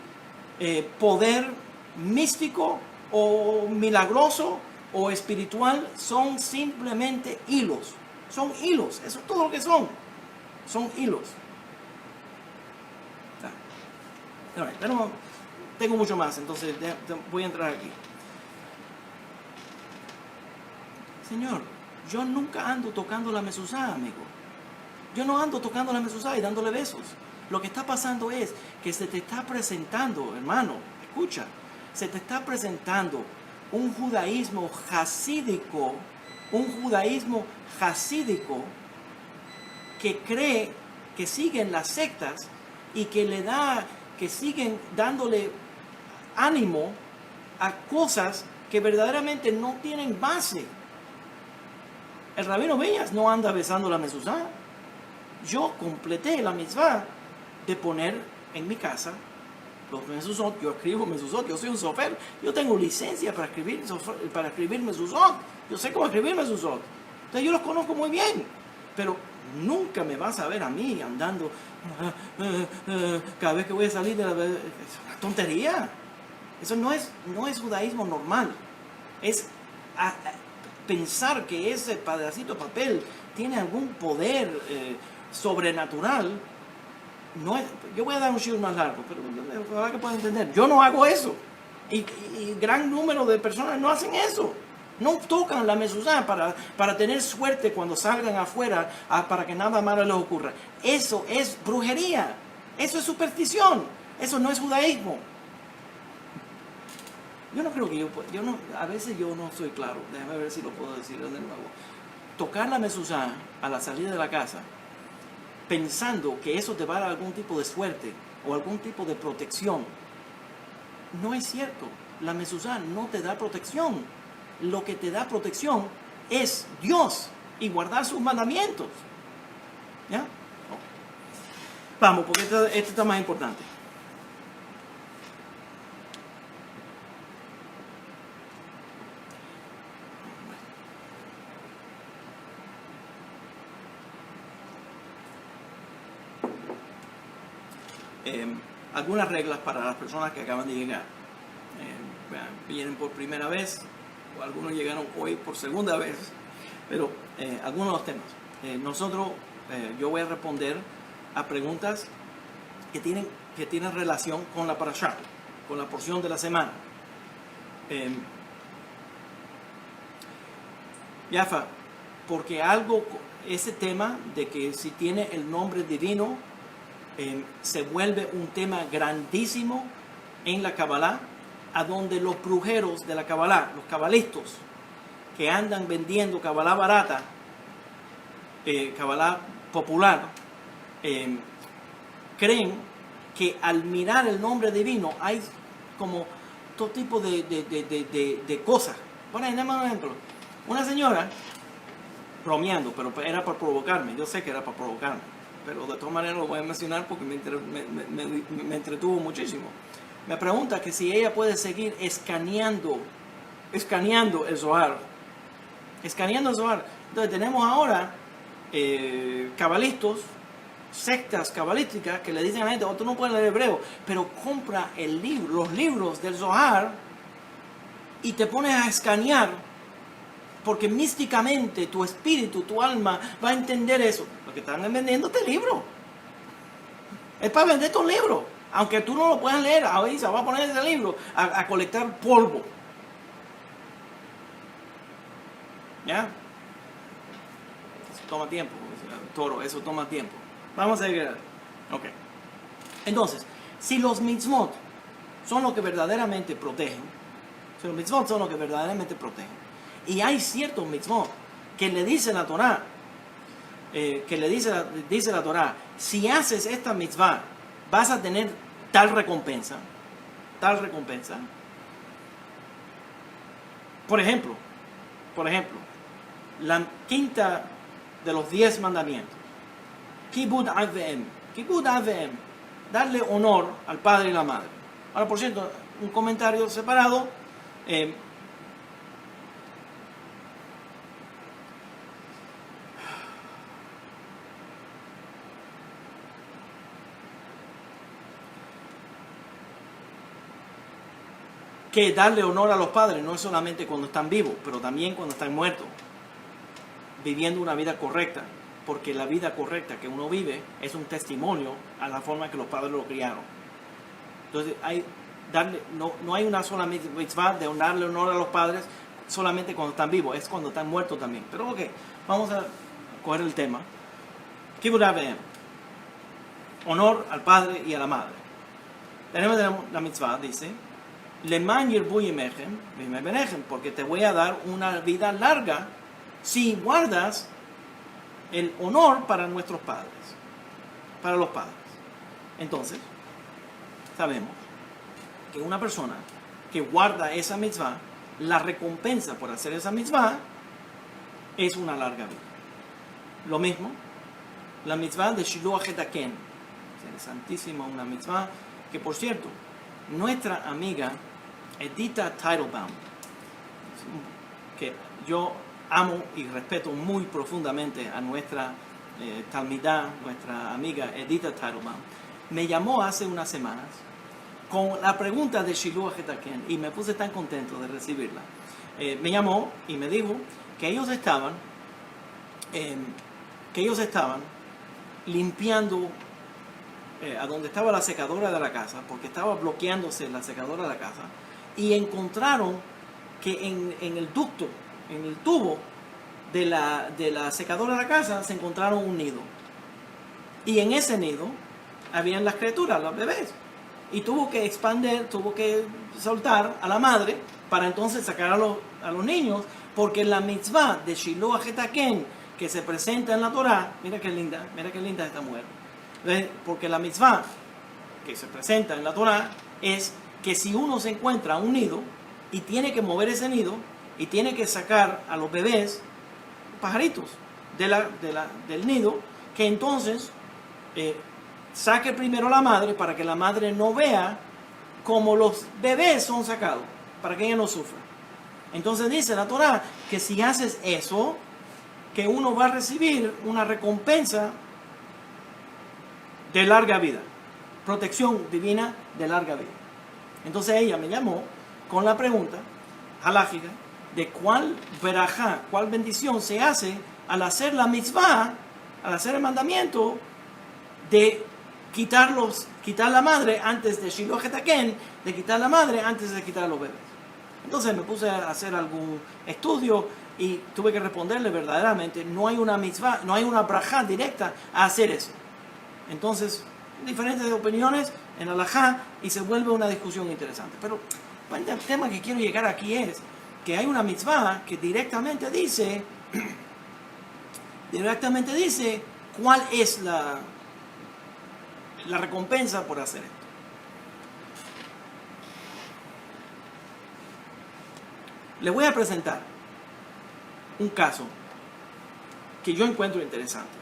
poder místico o milagroso o espiritual, son simplemente hilos. Son hilos, eso es todo lo que son. Son hilos. Pero tengo mucho más, entonces voy a entrar aquí. Señor, yo nunca ando tocando la mezuzá, amigo. Yo no ando tocando la mezuzá y dándole besos. Lo que está pasando es que se te está presentando, hermano, escucha, se te está presentando un judaísmo hasídico, que cree que siguen las sectas y que siguen dándole ánimo a cosas que verdaderamente no tienen base. El rabino Viñas no anda besando la mezuzá. Yo completé la mitzvah de poner en mi casa los mezuzot. Yo escribo mezuzot, yo soy un sofer. Yo tengo licencia para escribir mezuzot. Yo sé cómo escribir mezuzot. Entonces yo los conozco muy bien. Pero nunca me vas a ver a mí andando cada vez que voy a salir de la... Es una tontería. Eso no es judaísmo normal. Es pensar que ese pedacito de papel tiene algún poder sobrenatural. No es, yo voy a dar un shiur más largo, pero ojalá que puedan entender. Yo no hago eso. Y gran número de personas no hacen eso. No tocan la mezuzá para tener suerte cuando salgan afuera, para que nada malo les ocurra. Eso es brujería. Eso es superstición. Eso no es judaísmo. Yo no creo que a veces yo no soy claro. Déjame ver si lo puedo decir de nuevo. Tocar la mezuzá a la salida de la casa, pensando que eso te va a dar algún tipo de suerte o algún tipo de protección, no es cierto. La mezuzá no te da protección. Lo que te da protección es Dios y guardar sus mandamientos. ¿Ya? Vamos, porque esto está más importante. Algunas reglas para las personas que acaban de llegar. Vienen por primera vez, o algunos llegaron hoy por segunda vez, pero algunos de los temas. Yo voy a responder a preguntas que tienen relación con la parashá, con la porción de la semana. Yafa, porque ese tema de que si tiene el nombre divino, se vuelve un tema grandísimo en la Kabbalah, a donde los brujeros de la Kabbalah, los cabalistas que andan vendiendo Kabbalah barata, Kabbalah popular, creen que al mirar el nombre divino hay como todo tipo de cosas. Por ejemplo, una señora bromeando, pero era para provocarme. Yo sé que era para provocarme, pero de todas maneras lo voy a mencionar porque me entretuvo muchísimo. Me pregunta que si ella puede seguir escaneando el Zohar. Escaneando el Zohar. Entonces tenemos ahora cabalistas, sectas cabalísticas que le dicen a la gente, tú no puedes leer hebreo, pero compra los libros del Zohar y te pones a escanear porque místicamente tu espíritu, tu alma va a entender eso. Porque están vendiendo este libro. Es para venderte un libro. Aunque tú no lo puedas leer, ahí se va a poner ese libro a colectar polvo. ¿Ya? Eso toma tiempo, toro, eso toma tiempo. Vamos a seguir. Ok. Entonces, si los mitzvot son lo que verdaderamente protegen, y hay ciertos mitzvot que le dice la Torá, dice la Torá, si haces esta mitzvah, vas a tener tal recompensa. Por ejemplo, la quinta de los 10 mandamientos, Kibud Avem, darle honor al padre y la madre. Ahora, por cierto, un comentario separado. Que darle honor a los padres no es solamente cuando están vivos, pero también cuando están muertos, viviendo una vida correcta, porque la vida correcta que uno vive es un testimonio a la forma que los padres lo criaron. Entonces, no hay una sola mitzvah de darle honor a los padres solamente cuando están vivos, es cuando están muertos también. Pero ok, vamos a coger el tema. Kibud Avim, honor al padre y a la madre. Tenemos la mitzvah, dice, Leman yirbu yemechem v'yemei benechem, porque te voy a dar una vida larga si guardas el honor para nuestros padres, para los padres. Entonces, sabemos que una persona que guarda esa mitzvah, la recompensa por hacer esa mitzvah es una larga vida. Lo mismo, la mitzvah de Shiluach et Haken, interesantísima, una mitzvah que, por cierto, nuestra amiga Edita Teitelbaum, que yo amo y respeto muy profundamente a nuestra talmidá, nuestra amiga Edita Teitelbaum, me llamó hace unas semanas con la pregunta de Shiluach et Haken y me puse tan contento de recibirla. Me llamó y me dijo que ellos estaban limpiando a donde estaba la secadora de la casa, porque estaba bloqueándose la secadora de la casa, y encontraron que en el ducto, en el tubo de la secadora de la casa, se encontraron un nido. Y en ese nido habían las criaturas, los bebés. Y tuvo que soltar a la madre para entonces sacar a los niños, porque la mitzvah de Shiluach et Haken que se presenta en la Torá, mira qué linda esta mujer. Porque la mitzvah que se presenta en la Torá es que si uno se encuentra un nido y tiene que mover ese nido y tiene que sacar a los bebés, pajaritos, del nido, que entonces saque primero a la madre para que la madre no vea cómo los bebés son sacados, para que ella no sufra. Entonces dice la Torá que si haces eso, que uno va a recibir una recompensa de larga vida, protección divina de larga vida. Entonces ella me llamó con la pregunta halágica de cuál verajá, cuál bendición se hace al hacer la mitzvah, al hacer el mandamiento de quitar la madre antes de Shiluach et Haken, de quitar la madre antes de quitar a los bebés. Entonces me puse a hacer algún estudio y tuve que responderle verdaderamente, no hay una mitzvah, no hay una brajá directa a hacer eso. Entonces, diferentes opiniones en la halajá y se vuelve una discusión interesante. Pero el tema que quiero llegar aquí es que hay una mitzvah que directamente dice cuál es la recompensa por hacer esto. Les voy a presentar un caso que yo encuentro interesante,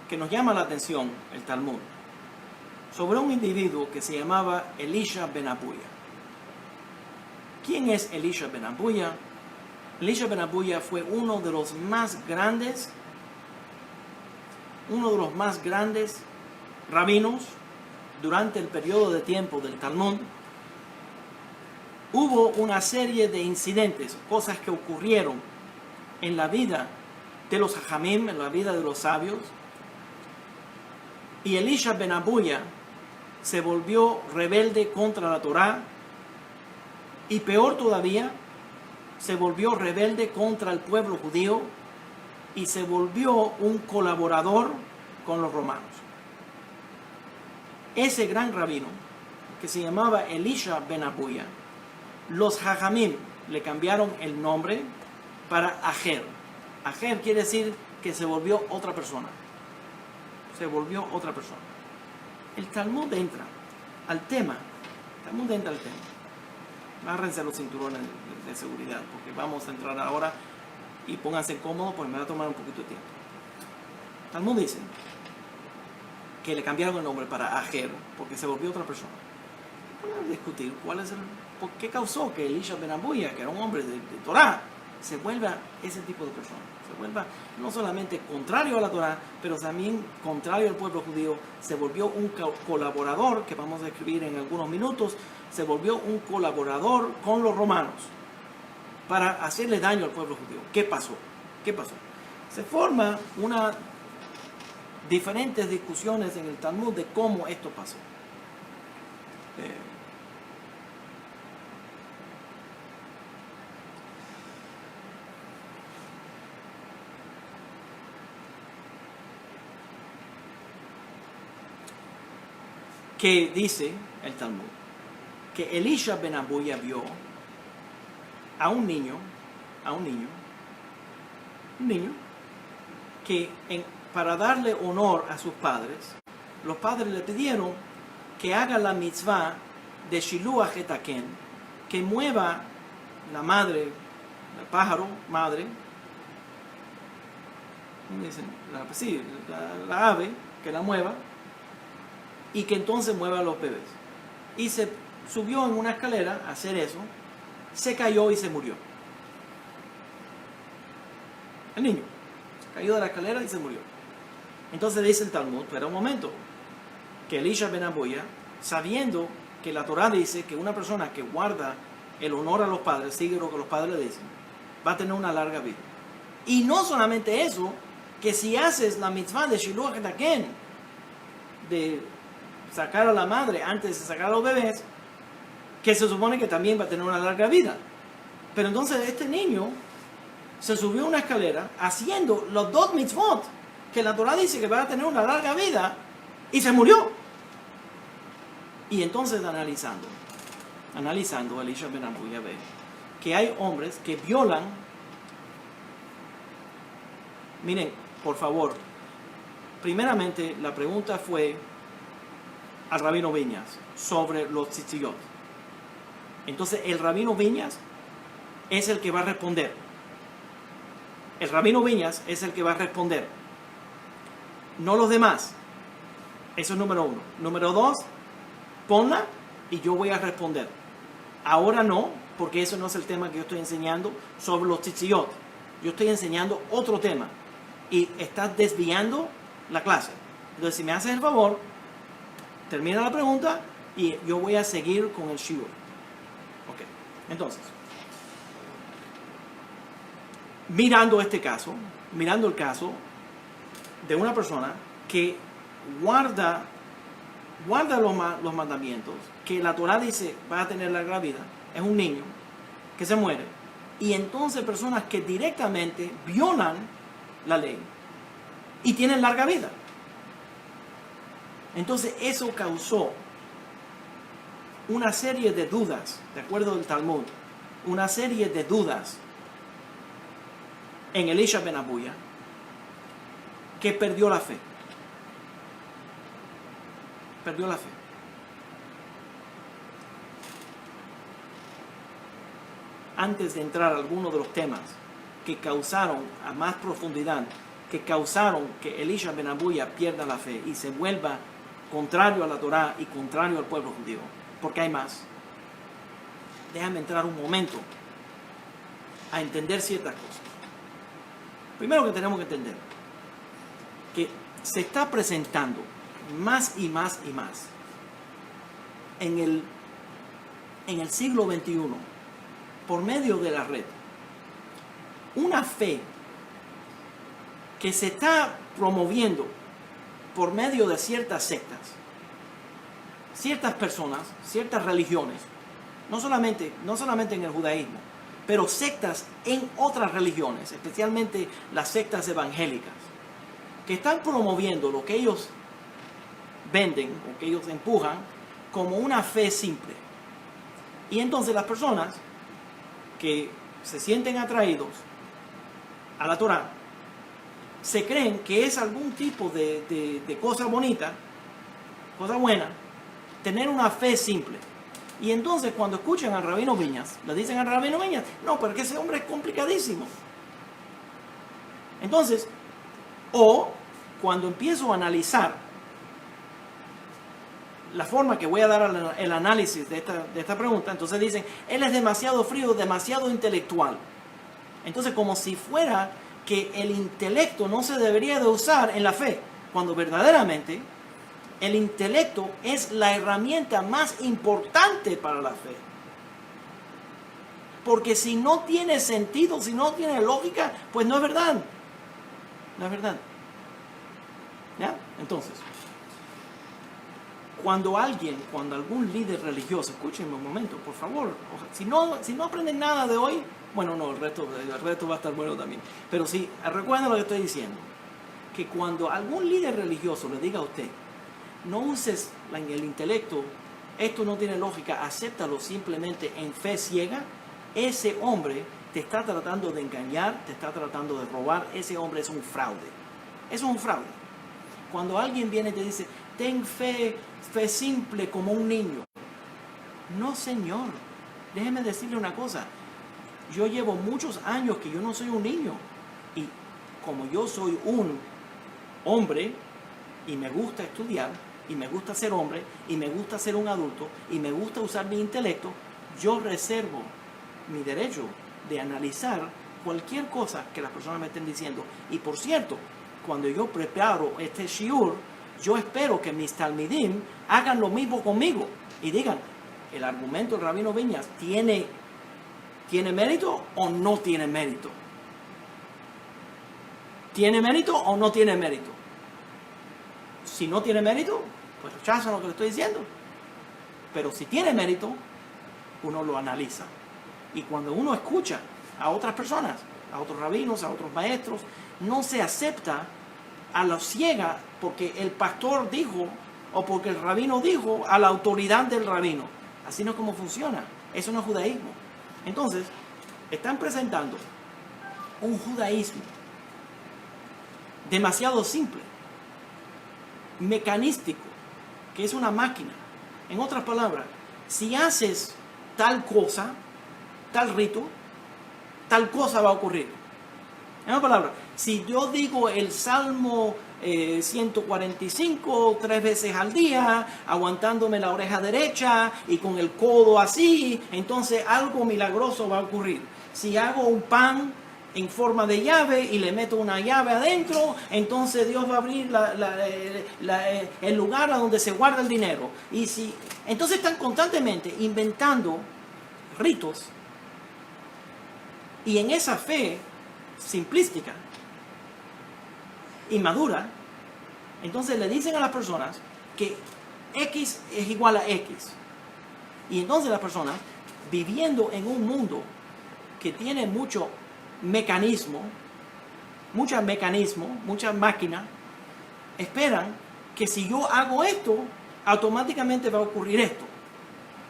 que nos llama la atención el Talmud, sobre un individuo que se llamaba Elisha ben Abuya. ¿Quién es Elisha ben Abuya? Elisha ben Abuya fue uno de los más grandes rabinos durante el periodo de tiempo del Talmud, hubo una serie de incidentes, cosas que ocurrieron en la vida de los hajamim, en la vida de los sabios, y Elisha ben Abuya se volvió rebelde contra la Torá, y peor todavía, se volvió rebelde contra el pueblo judío y se volvió un colaborador con los romanos. Ese gran rabino, que se llamaba Elisha ben Abuya, los hajamim le cambiaron el nombre para Ajer. Ajer quiere decir que se volvió otra persona. Se volvió otra persona. El Talmud entra al tema. Agárrense los cinturones de seguridad, porque vamos a entrar ahora y pónganse cómodos, porque me va a tomar un poquito de tiempo. El Talmud dice que le cambiaron el nombre para Ajer, porque se volvió otra persona. Vamos a discutir por qué causó que Elisha ben Abuya, que era un hombre de Torá, se vuelva ese tipo de persona. Se vuelva no solamente contrario a la Torá, pero también contrario al pueblo judío. Se volvió un colaborador, que vamos a escribir en algunos minutos, se volvió un colaborador con los romanos para hacerle daño al pueblo judío. ¿Qué pasó? Se forma diferentes discusiones en el Talmud de cómo esto pasó. Que dice el Talmud que Elisha ben Abuya vio a un niño que para darle honor a sus padres, los padres le pidieron que haga la mitzvah de Shiluach et Haken, que mueva la madre, el pájaro madre, la ave, que la mueva, y que entonces mueva a los bebés. Y se subió en una escalera a hacer eso, se cayó y se murió. El niño se cayó de la escalera y se murió. Entonces dice el Talmud, pero un momento, que Elisha ben Abuya, sabiendo que la Torá dice que una persona que guarda el honor a los padres, sigue lo que los padres le dicen, va a tener una larga vida. Y no solamente eso, que si haces la mitzvah de Shiluach et Haken, de sacar a la madre antes de sacar a los bebés, que se supone que también va a tener una larga vida. Pero entonces este niño se subió a una escalera haciendo los dos mitzvot que la Torá dice que va a tener una larga vida y se murió. Y entonces analizando Elisha ben Abuya ve que hay hombres que violan. Miren, por favor, primeramente la pregunta fue al rabino Viñas sobre los tzitziyot. Entonces el rabino Viñas es el que va a responder. No los demás. Eso es número uno. Número dos, ponla y yo voy a responder. Ahora no, porque eso no es el tema que yo estoy enseñando sobre los tzitziyot. Yo estoy enseñando otro tema y estás desviando la clase. Entonces, si me haces el favor, termina la pregunta y yo voy a seguir con el shiur. Ok, entonces, mirando el caso de una persona que guarda los mandamientos, que la Torá dice va a tener larga vida, es un niño que se muere, y entonces personas que directamente violan la ley y tienen larga vida. Entonces eso causó una serie de dudas, de acuerdo al Talmud, una serie de dudas en Elisha ben Abuya, que perdió la fe. Antes de entrar a algunos de los temas que causaron a más profundidad, que causaron que Elisha ben Abuya pierda la fe y se vuelva contrario a la Torá y contrario al pueblo judío, porque hay más. Déjame entrar un momento a entender ciertas cosas. Primero que tenemos que entender que se está presentando más y más en en el siglo XXI, por medio de la red, una fe que se está promoviendo por medio de ciertas sectas, ciertas personas, ciertas religiones, no solamente en el judaísmo, pero sectas en otras religiones, especialmente las sectas evangélicas, que están promoviendo lo que ellos venden o que ellos empujan como una fe simple. Y entonces las personas que se sienten atraídos a la Torá se creen que es algún tipo de cosa bonita, cosa buena, tener una fe simple. Y entonces cuando escuchan al Rabino Viñas, le dicen al Rabino Viñas, no, pero que ese hombre es complicadísimo. Entonces, o cuando empiezo a analizar la forma que voy a dar el análisis de esta pregunta, entonces dicen, él es demasiado frío, demasiado intelectual. Entonces, como si fuera que el intelecto no se debería de usar en la fe, cuando verdaderamente el intelecto es la herramienta más importante para la fe. Porque si no tiene sentido, si no tiene lógica, pues no es verdad. No es verdad. ¿Ya? Entonces, cuando algún líder religioso, escúchenme un momento, por favor, si no aprenden nada de hoy, bueno, no, el resto va a estar bueno también. Pero sí, recuerden lo que estoy diciendo, que cuando algún líder religioso le diga a usted, no uses el intelecto, esto no tiene lógica, acéptalo simplemente en fe ciega, ese hombre te está tratando de engañar, te está tratando de robar, ese hombre es un fraude. Es un fraude. Cuando alguien viene y te dice, ten fe simple como un niño. No, señor. Déjeme decirle una cosa. Yo llevo muchos años que yo no soy un niño. Y como yo soy un hombre y me gusta estudiar, y me gusta ser hombre, y me gusta ser un adulto, y me gusta usar mi intelecto, yo reservo mi derecho de analizar cualquier cosa que las personas me estén diciendo. Y por cierto, cuando yo preparo este shiur, yo espero que mis talmidim hagan lo mismo conmigo y digan, el argumento del Rabino Viñas ¿tiene mérito o no tiene mérito? ¿Tiene mérito o no tiene mérito? Si no tiene mérito, pues rechazan lo que le estoy diciendo. Pero si tiene mérito, uno lo analiza. Y cuando uno escucha a otras personas, a otros rabinos, a otros maestros, no se acepta a la ciega porque el pastor dijo o porque el rabino dijo a la autoridad del rabino. Así no es como funciona. Eso no es judaísmo. Entonces, están presentando un judaísmo demasiado simple, mecanístico, que es una máquina. En otras palabras, si haces tal cosa, tal rito, tal cosa va a ocurrir. En otras palabras, si yo digo el Salmo 145 3 veces al día, aguantándome la oreja derecha y con el codo así, entonces algo milagroso va a ocurrir. Si hago un pan en forma de llave y le meto una llave adentro, entonces Dios va a abrir el lugar a donde se guarda el dinero. Entonces están constantemente inventando ritos, y en esa fe simplística, inmadura, entonces le dicen a las personas que X es igual a X. Y entonces las personas, viviendo en un mundo que tiene mucho mecanismo, mucha máquina, esperan que si yo hago esto, automáticamente va a ocurrir esto.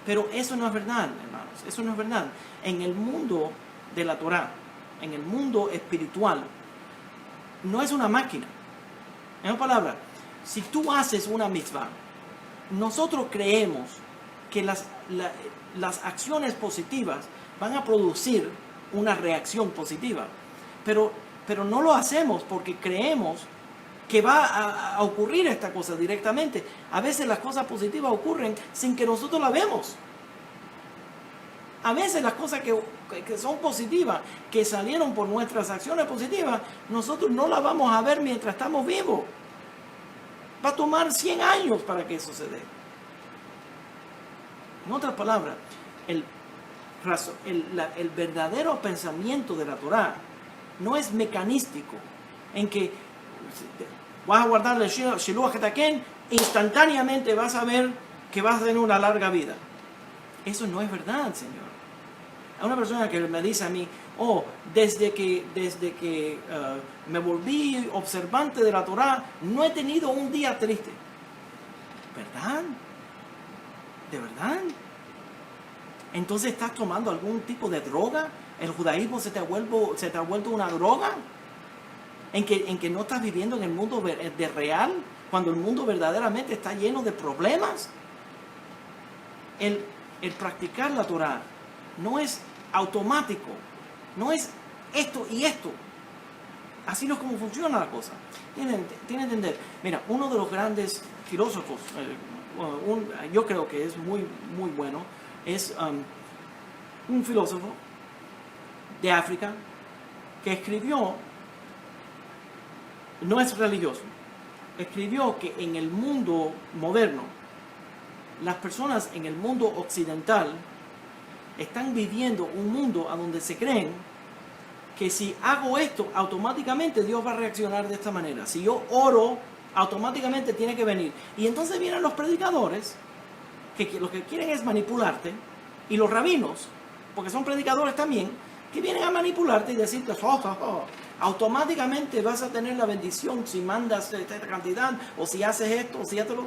Pero eso no es verdad, hermanos, eso no es verdad. En el mundo de la Torá, en el mundo espiritual, no es una máquina. En otras palabras, si tú haces una mitzvah, nosotros creemos que las acciones positivas van a producir una reacción positiva, pero no lo hacemos porque creemos que va a ocurrir esta cosa directamente. A veces las cosas positivas ocurren sin que nosotros las vemos. A veces las cosas que son positivas, que salieron por nuestras acciones positivas, nosotros no las vamos a ver mientras estamos vivos. Va a tomar 100 años para que eso se dé. En otras palabras, el verdadero pensamiento de la Torá no es mecanístico, en que vas a guardar el Shiluach Hataken, instantáneamente vas a ver que vas a tener una larga vida. Eso no es verdad, Señor. Hay una persona que me dice a mí, desde que me volví observante de la Torá, no he tenido un día triste. ¿Verdad? ¿De verdad? Entonces estás tomando algún tipo de droga. ¿El judaísmo se te ha vuelto una droga? ¿En que no estás viviendo en el mundo de real? Cuando el mundo verdaderamente está lleno de problemas. El practicar la Torá no es automático. No es esto y esto. Así no es como funciona la cosa. Tienen que entender. Mira, uno de los grandes filósofos, yo creo que es muy, muy bueno, es un filósofo de África que escribió, no es religioso, escribió que en el mundo moderno, las personas en el mundo occidental están viviendo un mundo a donde se creen que si hago esto, automáticamente Dios va a reaccionar de esta manera. Si yo oro, automáticamente tiene que venir. Y entonces vienen los predicadores, que lo que quieren es manipularte, y los rabinos, porque son predicadores también, que vienen a manipularte y decirte, automáticamente vas a tener la bendición si mandas esta cantidad, o si haces esto, o si haces lo...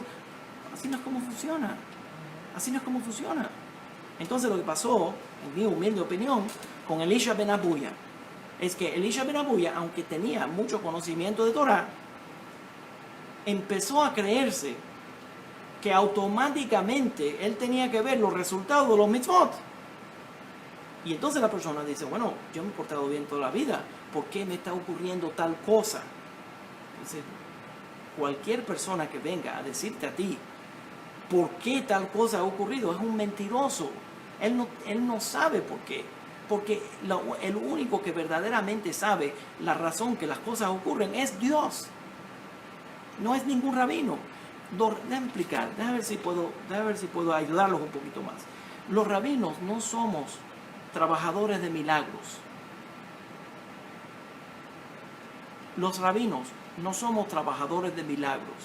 Así no es como funciona. Así no es como funciona. Entonces lo que pasó, en mi humilde opinión, con Elisha ben Abuya, es que Elisha ben Abuya, aunque tenía mucho conocimiento de Torah, empezó a creerse que automáticamente él tenía que ver los resultados de los mitzvot. Y entonces la persona dice, bueno, yo me he portado bien toda la vida, ¿por qué me está ocurriendo tal cosa? Entonces, cualquier persona que venga a decirte a ti por qué tal cosa ha ocurrido es un mentiroso. Él no sabe por qué. Porque el único que verdaderamente sabe la razón que las cosas ocurren es Dios. No es ningún rabino. Déjame explicar, déjame ver si puedo ayudarlos un poquito más. Los rabinos no somos trabajadores de milagros. Los rabinos no somos trabajadores de milagros.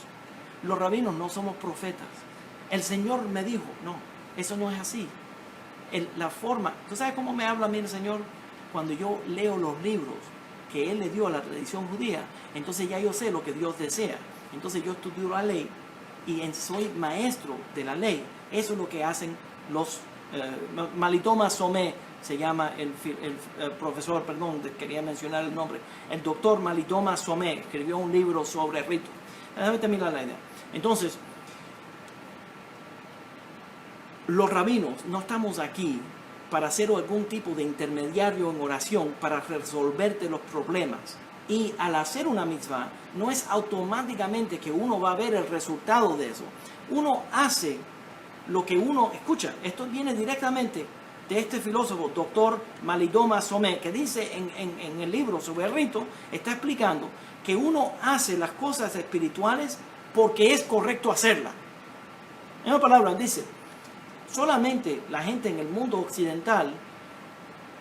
Los rabinos no somos profetas. El Señor me dijo, no, eso no es así. La forma, ¿tú sabes cómo me habla a mí el Señor? Cuando yo leo los libros que Él le dio a la tradición judía, entonces ya yo sé lo que Dios desea. Entonces yo estudio la ley y soy maestro de la ley. Eso es lo que hacen los Malitoma Somé, se llama el profesor, perdón, quería mencionar el nombre, el doctor Malitoma Somé, escribió un libro sobre rito. Déjame terminar la idea. Entonces, los rabinos no estamos aquí para ser algún tipo de intermediario en oración para resolverte los problemas. Y al hacer una mitzvah, no es automáticamente que uno va a ver el resultado de eso. Uno hace lo que uno... Escucha, esto viene directamente de este filósofo, doctor Malidoma Somé, que dice en el libro sobre el rito, está explicando que uno hace las cosas espirituales porque es correcto hacerlas. En otras palabras, dice... Solamente la gente en el mundo occidental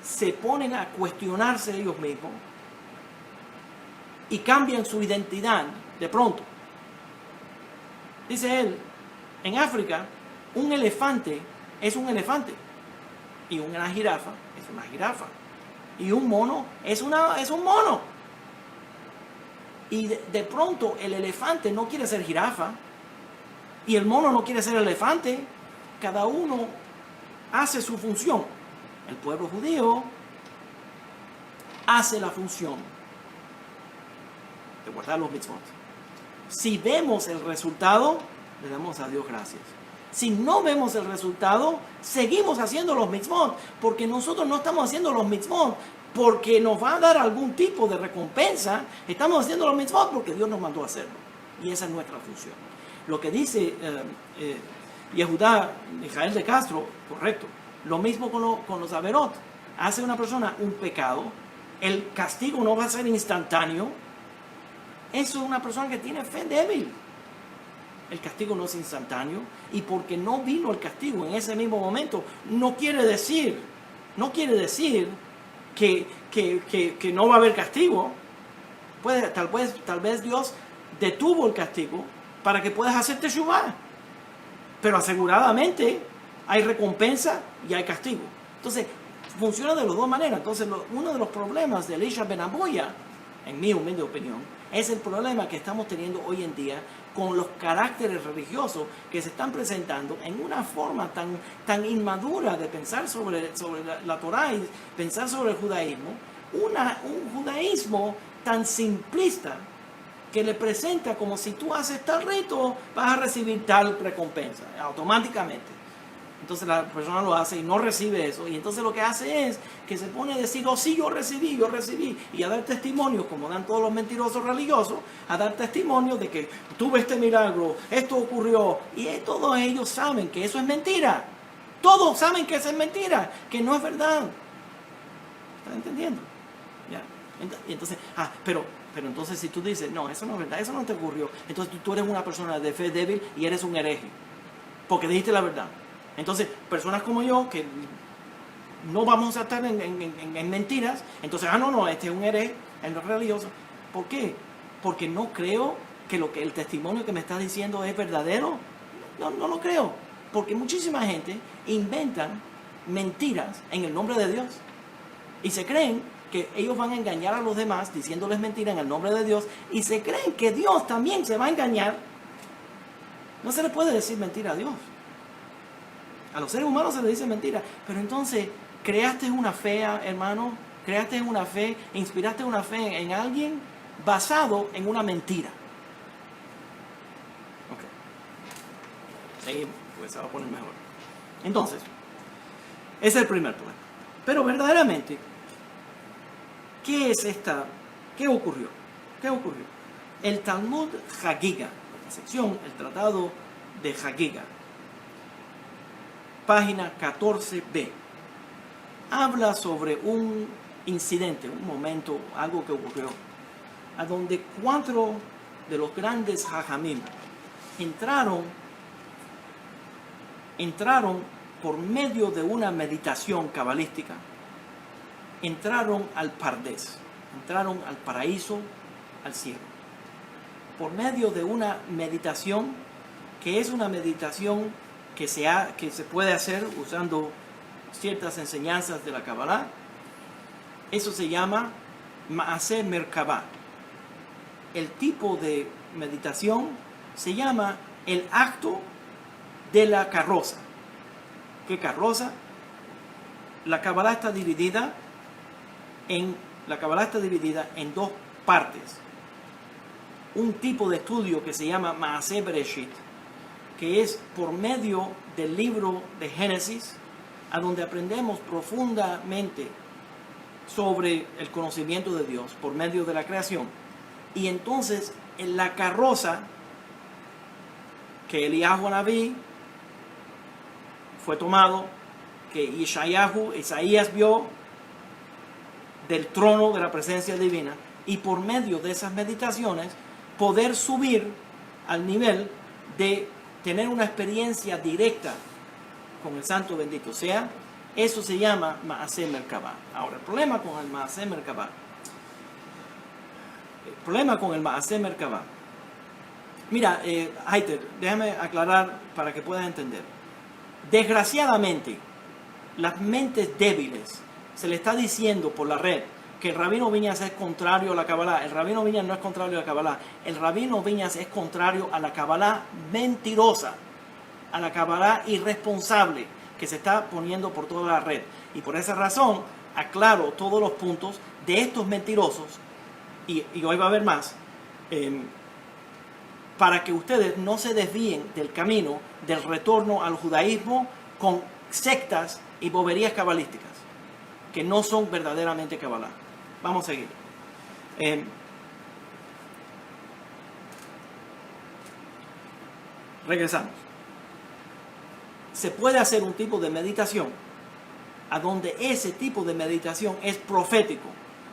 se ponen a cuestionarse ellos mismos y cambian su identidad de pronto. Dice él, en África, un elefante es un elefante y una jirafa es una jirafa y un mono es un mono. Y de pronto el elefante no quiere ser jirafa y el mono no quiere ser elefante. Cada uno hace su función. El pueblo judío hace la función de guardar los mitzvot. Si vemos el resultado, le damos a Dios gracias. Si no vemos el resultado, seguimos haciendo los mitzvot, porque nosotros no estamos haciendo los mitzvot porque nos va a dar algún tipo de recompensa. Estamos haciendo los mitzvot porque Dios nos mandó a hacerlo. Y esa es nuestra función. Lo que dice... Yehudá, Mijael de Castro, correcto. Lo mismo con los averot. Hace una persona un pecado, el castigo no va a ser instantáneo. Eso es una persona que tiene fe débil. el castigo no es instantáneo, y porque no vino el castigo en ese mismo momento, no quiere decir que no va a haber castigo. Tal vez Dios detuvo el castigo para que puedas hacer teshuvá, pero aseguradamente hay recompensa y hay castigo. Entonces, funciona de las dos maneras. Entonces, uno de los problemas de Elisha ben Amoya, en mi humilde opinión, es el problema que estamos teniendo hoy en día con los caracteres religiosos que se están presentando en una forma tan inmadura de pensar sobre la Torá y pensar sobre el judaísmo, un judaísmo tan simplista que le presenta como si tú haces tal rito vas a recibir tal recompensa automáticamente. Entonces la persona lo hace y no recibe eso, y entonces lo que hace es que se pone a decir, oh sí, yo recibí, y a dar testimonio, como dan todos los mentirosos religiosos, a dar testimonio de que tuve este milagro, esto ocurrió, y todos ellos saben que eso es mentira. Todos saben que eso es mentira, que no es verdad. ¿Están entendiendo? Ya. Entonces, pero entonces si tú dices, no, eso no es verdad, eso no te ocurrió, entonces tú eres una persona de fe débil y eres un hereje, porque dijiste la verdad. Entonces, personas como yo, que no vamos a estar en mentiras, entonces, no, este es un hereje, en lo religioso. ¿Por qué? Porque no creo que el testimonio que me estás diciendo es verdadero. No lo creo. Porque muchísima gente inventan mentiras en el nombre de Dios. Y se creen que ellos van a engañar a los demás diciéndoles mentiras en el nombre de Dios. Y se creen que Dios también se va a engañar. No se le puede decir mentira a Dios. A los seres humanos se les dice mentira. Pero entonces, creaste una fe, hermano, creaste una fe, inspiraste una fe en alguien basado en una mentira. Ok. Seguimos, pues se va a poner mejor. Entonces, ese es el primer problema. Pero verdaderamente, ¿qué es esta? ¿Qué ocurrió? El Talmud Hagiga, la sección, el tratado de Hagiga, página 14b, habla sobre un incidente, un momento, algo que ocurrió, a donde 4 de los grandes Jajamim entraron por medio de una meditación cabalística, entraron al Pardés, entraron al paraíso, al cielo, por medio de una meditación que es una meditación que se puede hacer usando ciertas enseñanzas de la Kabbalah. Eso se llama Maaseh Merkabah. El tipo de meditación se llama el acto de la carroza. ¿Qué carroza? La Kabbalah está dividida en 2 partes. Un tipo de estudio que se llama Maaseh Bereshit, que es por medio del libro de Génesis, a donde aprendemos profundamente sobre el conocimiento de Dios por medio de la creación. Y entonces en la carroza que Eliyahu Anabí fue tomado, que Isaías vio del trono de la presencia divina, y por medio de esas meditaciones poder subir al nivel de tener una experiencia directa con el Santo Bendito. O sea, eso se llama Maaseh Merkabah. Ahora, el problema con el Maaseh Merkabah. Mira, Heiter, déjame aclarar para que puedas entender. Desgraciadamente, las mentes débiles, se le está diciendo por la red que el Rabino Viñas es contrario a la Kabbalah. El Rabino Viñas no es contrario a la Kabbalah. El Rabino Viñas es contrario a la Kabbalah mentirosa, a la Kabbalah irresponsable que se está poniendo por toda la red. Y por esa razón aclaro todos los puntos de estos mentirosos, y hoy va a haber más, para que ustedes no se desvíen del camino del retorno al judaísmo con sectas y boberías cabalísticas que no son verdaderamente Kabbalah. Vamos a seguir. Regresamos. Se puede hacer un tipo de meditación a donde ese tipo de meditación es profético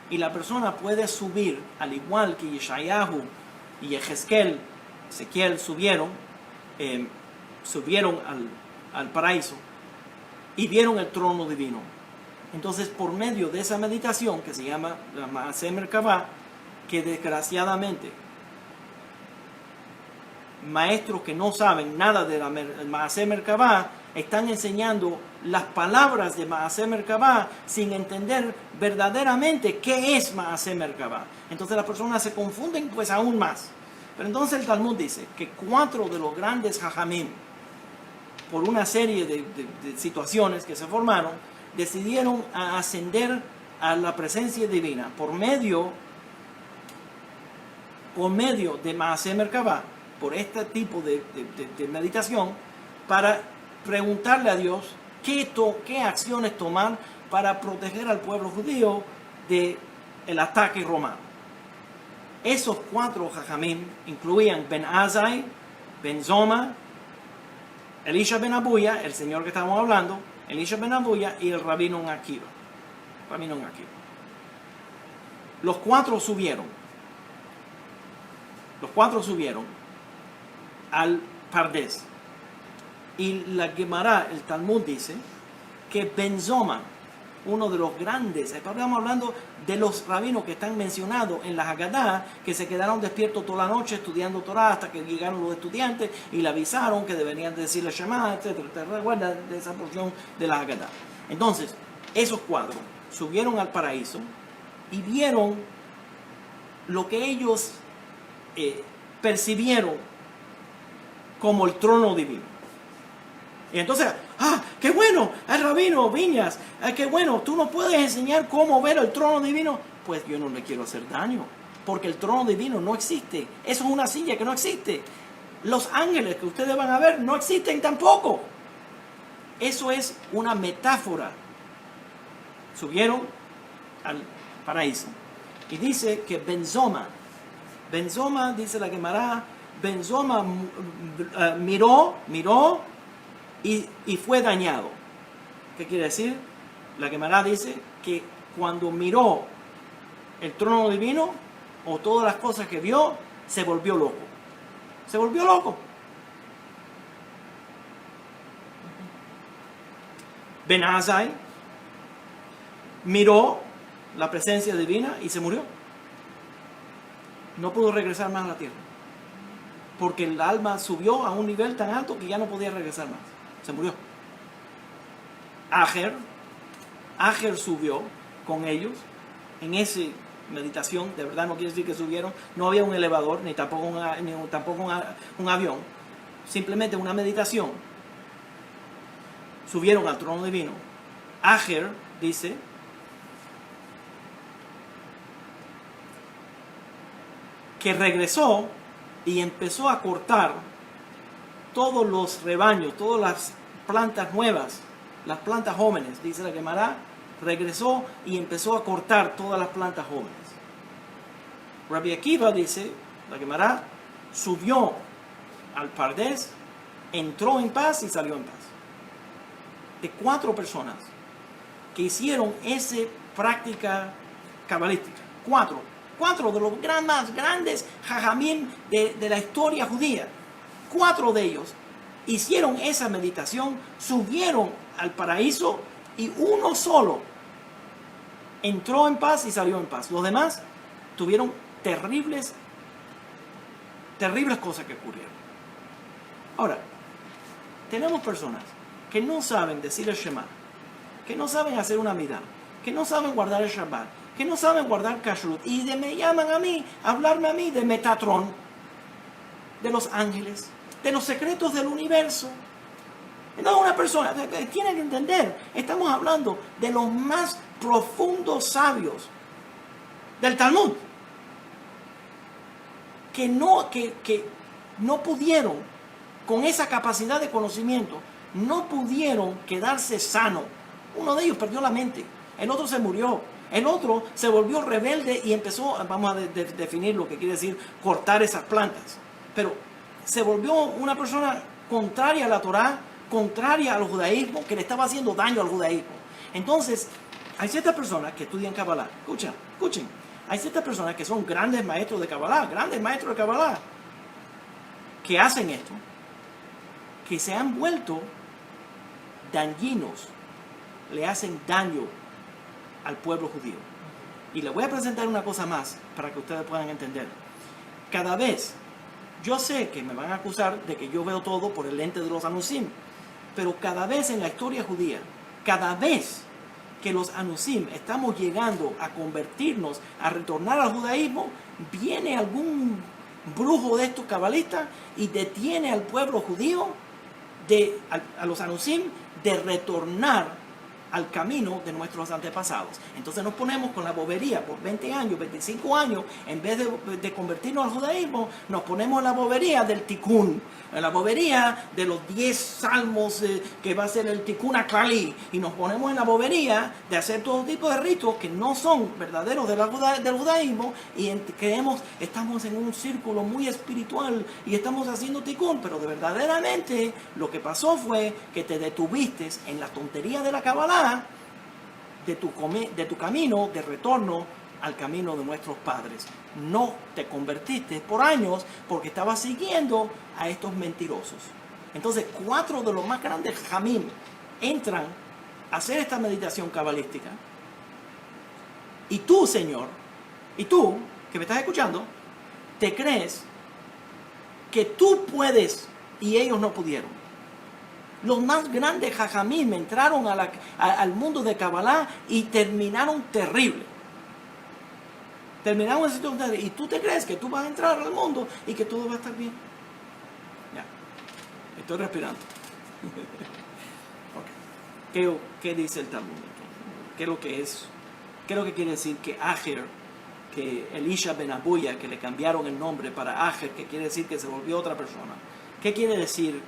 y la persona puede subir, al igual que Yeshayahu y Ezequiel subieron, subieron al paraíso y vieron el trono divino. Entonces, por medio de esa meditación que se llama la Maaseh Merkabah, que desgraciadamente maestros que no saben nada de la Maaseh Merkabah están enseñando las palabras de Maaseh Merkabah sin entender verdaderamente qué es Maaseh Merkabah. Entonces las personas se confunden pues aún más. Pero entonces el Talmud dice que 4 de los grandes Jajamim, por una serie de situaciones que se formaron, decidieron ascender a la presencia divina por medio de Maaseh Merkabah, por este tipo de meditación, para preguntarle a Dios qué acciones tomar para proteger al pueblo judío del ataque romano. Esos 4 Jajamim incluían Ben Azai, Ben Zoma, Elisha Ben Abuya, el señor que estábamos hablando, Elisha Ben Abuya, y el Rabino Akiva. Los 4 subieron al Pardes. Y la Gemara, el Talmud dice que Ben Zoma, uno de los grandes, estamos hablando de los rabinos que están mencionados en la Haggadah, que se quedaron despiertos toda la noche estudiando Torah hasta que llegaron los estudiantes y le avisaron que deberían decirle Shema, etc. ¿Te recuerdas de esa porción de la Haggadah? Entonces, esos 4 subieron al paraíso y vieron lo que ellos percibieron como el trono divino. Y entonces, qué bueno, el rabino Viñas, qué bueno, tú nos puedes enseñar cómo ver el trono divino. Pues yo no le quiero hacer daño, porque el trono divino no existe. Eso es una silla que no existe. Los ángeles que ustedes van a ver no existen tampoco. Eso es una metáfora. Subieron al paraíso. Y dice que Ben Zoma, dice la Gemara, Ben Zoma miró y fue dañado. ¿Qué quiere decir? La Gemara dice que cuando miró el trono divino o todas las cosas que vio, se volvió loco. Se volvió loco. Ben Azai miró la presencia divina y se murió. No pudo regresar más a la tierra, porque el alma subió a un nivel tan alto que ya no podía regresar más. Se murió. Ager subió con ellos en esa meditación. De verdad no quiere decir que subieron. No había un elevador, ni tampoco un avión. Simplemente una meditación. Subieron al trono divino. Ager dice que regresó y empezó a cortar todos los rebaños, todas las plantas nuevas, las plantas jóvenes, dice la Gemara, regresó y empezó a cortar todas las plantas jóvenes. Rabbi Akiva dice, la Gemara, subió al Pardes, entró en paz y salió en paz. De 4 personas que hicieron esa práctica cabalística, 4 de los más grandes jajamim de la historia judía. 4 de ellos hicieron esa meditación, subieron al paraíso y uno solo entró en paz y salió en paz. Los demás tuvieron terribles cosas que ocurrieron. Ahora, tenemos personas que no saben decir el Shema, que no saben hacer una midá, que no saben guardar el Shabbat, que no saben guardar Kashrut, y me llaman a mí, a hablarme a mí de Metatron, de los ángeles, de los secretos del universo. Entonces una persona tiene que entender, estamos hablando de los más profundos sabios del Talmud, que no pudieron, con esa capacidad de conocimiento, no pudieron quedarse sanos. Uno de ellos perdió la mente, el otro se murió, el otro se volvió rebelde y empezó, vamos a definir lo que quiere decir cortar esas plantas, pero se volvió una persona contraria a la Torá, contraria al judaísmo, que le estaba haciendo daño al judaísmo. Entonces, hay ciertas personas que estudian Kabbalah, escuchen, hay ciertas personas que son grandes maestros de Kabbalah, que hacen esto, que se han vuelto dañinos, le hacen daño al pueblo judío. Y les voy a presentar una cosa más para que ustedes puedan entender. Cada vez, yo sé que me van a acusar de que yo veo todo por el lente de los anusim, pero cada vez en la historia judía, cada vez que los anusim estamos llegando a convertirnos, a retornar al judaísmo, viene algún brujo de estos cabalistas y detiene al pueblo judío, a los anusim, de retornar al camino de nuestros antepasados. Entonces nos ponemos con la bobería por 20 años, 25 años, en vez de convertirnos al judaísmo, nos ponemos en la bobería del tikkun, en la bobería de los 10 salmos que va a ser el tikkun aklali, y nos ponemos en la bobería de hacer todo tipo de ritos que no son verdaderos del judaísmo, y creemos, estamos en un círculo muy espiritual y estamos haciendo tikkun, pero verdaderamente lo que pasó fue que te detuviste en la tontería de la Kabbalah, de tu camino de retorno al camino de nuestros padres. No te convertiste por años porque estabas siguiendo a estos mentirosos. Entonces 4 de los más grandes jamim entran a hacer esta meditación cabalística. Y tú, Señor, y tú, que me estás escuchando, te crees que tú puedes y ellos no pudieron. Los más grandes jajamim entraron al mundo de Kabbalah y terminaron terrible. Terminaron en situación terrible. Y tú te crees que tú vas a entrar al mundo y que todo va a estar bien. Ya. Estoy respirando. Okay. ¿Qué dice el Talmud? ¿Qué es lo que es? ¿Qué es lo que quiere decir que Ajer, que Elisha ben Abuya, que le cambiaron el nombre para Ajer, que quiere decir que se volvió otra persona? ¿Qué quiere decir?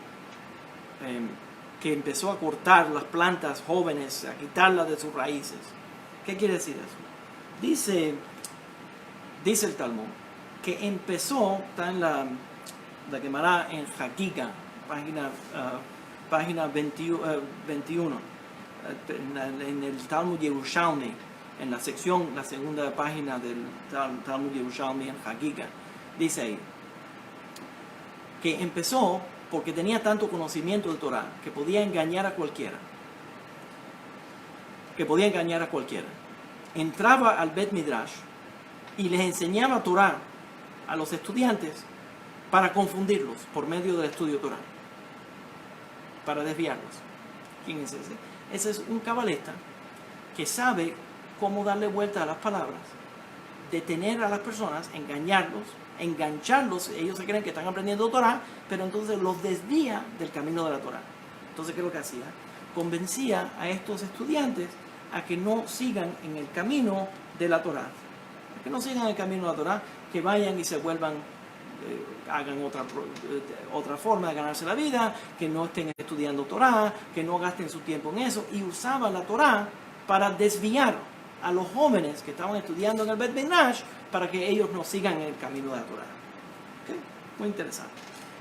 Que empezó a cortar las plantas jóvenes, a quitarlas de sus raíces. ¿Qué quiere decir eso? Dice el Talmud que empezó, está en la Gemara en Hagiga, página 21, en el Talmud Yerushalmi, en la segunda página del Talmud Yerushalmi en Hagiga, dice ahí que empezó porque tenía tanto conocimiento del Torah que podía engañar a cualquiera. Entraba al Bet Midrash y les enseñaba Torah a los estudiantes para confundirlos por medio del estudio Torah, para desviarlos. ¿Quién es ese? Ese es un cabalista que sabe cómo darle vuelta a las palabras, detener a las personas, engancharlos. Ellos se creen que están aprendiendo Torah, pero entonces los desvía del camino de la Torah. Entonces, ¿qué es lo que hacía? Convencía a estos estudiantes a que no sigan en el camino de la Torah. Que no sigan el camino de la Torah, que vayan y se vuelvan, hagan otra forma de ganarse la vida, que no estén estudiando Torah, que no gasten su tiempo en eso, y usaba la Torah para desviar a los jóvenes que estaban estudiando en el Bet Midrash para que ellos no sigan en el camino de la Torah. ¿Okay? Muy interesante.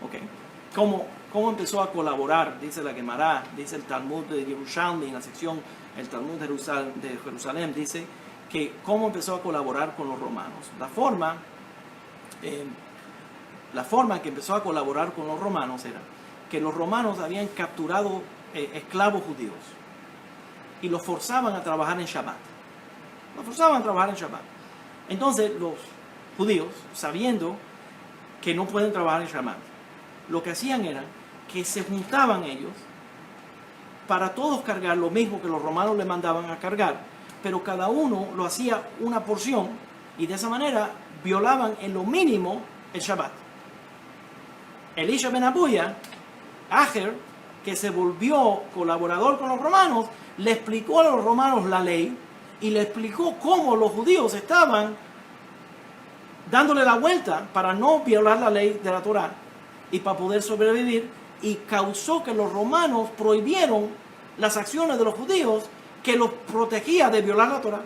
Okay. ¿Cómo empezó a colaborar? Dice la Gemara, dice el Talmud de Yerushalmi, en la sección el Talmud de Jerusalén, dice que cómo empezó a colaborar con los romanos. La forma que empezó a colaborar con los romanos era que los romanos habían capturado esclavos judíos y los forzaban a trabajar en Shabbat. Entonces los judíos, sabiendo que no pueden trabajar en Shabbat, lo que hacían era que se juntaban ellos para todos cargar lo mismo que los romanos les mandaban a cargar, pero cada uno lo hacía una porción y de esa manera violaban en lo mínimo el Shabbat. Elisha ben Abuya, Ajer, que se volvió colaborador con los romanos, le explicó a los romanos la ley y le explicó cómo los judíos estaban dándole la vuelta para no violar la ley de la Torah y para poder sobrevivir, y causó que los romanos prohibieron las acciones de los judíos que los protegía de violar la Torah.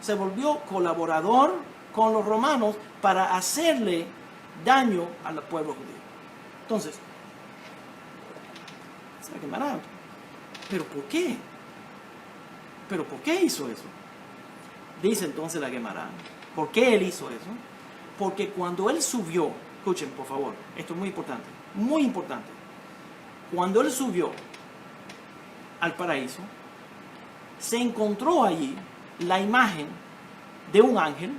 Se volvió colaborador con los romanos para hacerle daño al pueblo judío. Entonces, ¿pero por qué? ¿Pero por qué hizo eso? Dice entonces la Gemara, ¿por qué él hizo eso? Porque cuando él subió, escuchen por favor, esto es muy importante, muy importante. cuando él subió al paraíso, se encontró allí la imagen de un ángel,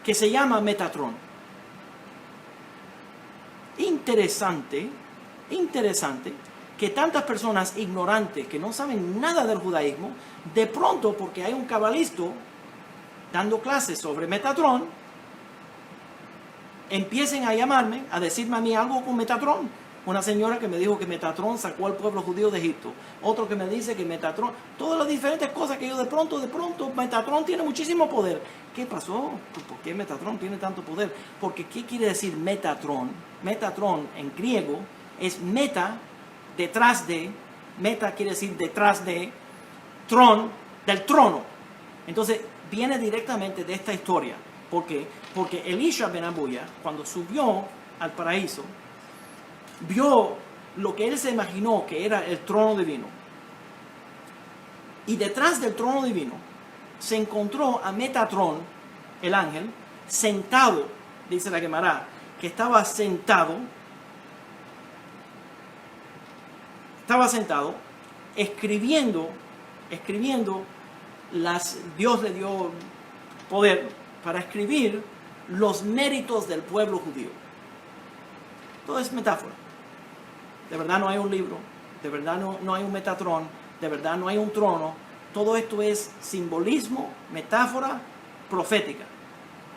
que se llama Metatrón. Interesante que tantas personas ignorantes que no saben nada del judaísmo, de pronto, porque hay un cabalista dando clases sobre Metatrón, empiecen a llamarme, a decirme a mí algo con Metatrón. Una señora que me dijo que Metatrón sacó al pueblo judío de Egipto. Otro que me dice que Metatrón, todas las diferentes cosas que yo de pronto, Metatrón tiene muchísimo poder. ¿Qué pasó? ¿Por qué Metatrón tiene tanto poder? Porque ¿qué quiere decir Metatrón? Metatrón en griego es meta, detrás de, meta quiere decir detrás de, trón, del trono. Entonces viene directamente de esta historia. ¿Por qué? Porque Elisha ben Abuya, cuando subió al paraíso, vio lo que él se imaginó que era el trono divino. Y detrás del trono divino se encontró a Metatrón, el ángel, sentado, dice la Gemara, que estaba sentado escribiendo, Dios le dio poder para escribir los méritos del pueblo judío. Todo es metáfora. De verdad no hay un libro, de verdad no hay un Metatrón, de verdad no hay un trono. Todo esto es simbolismo, metáfora, profética.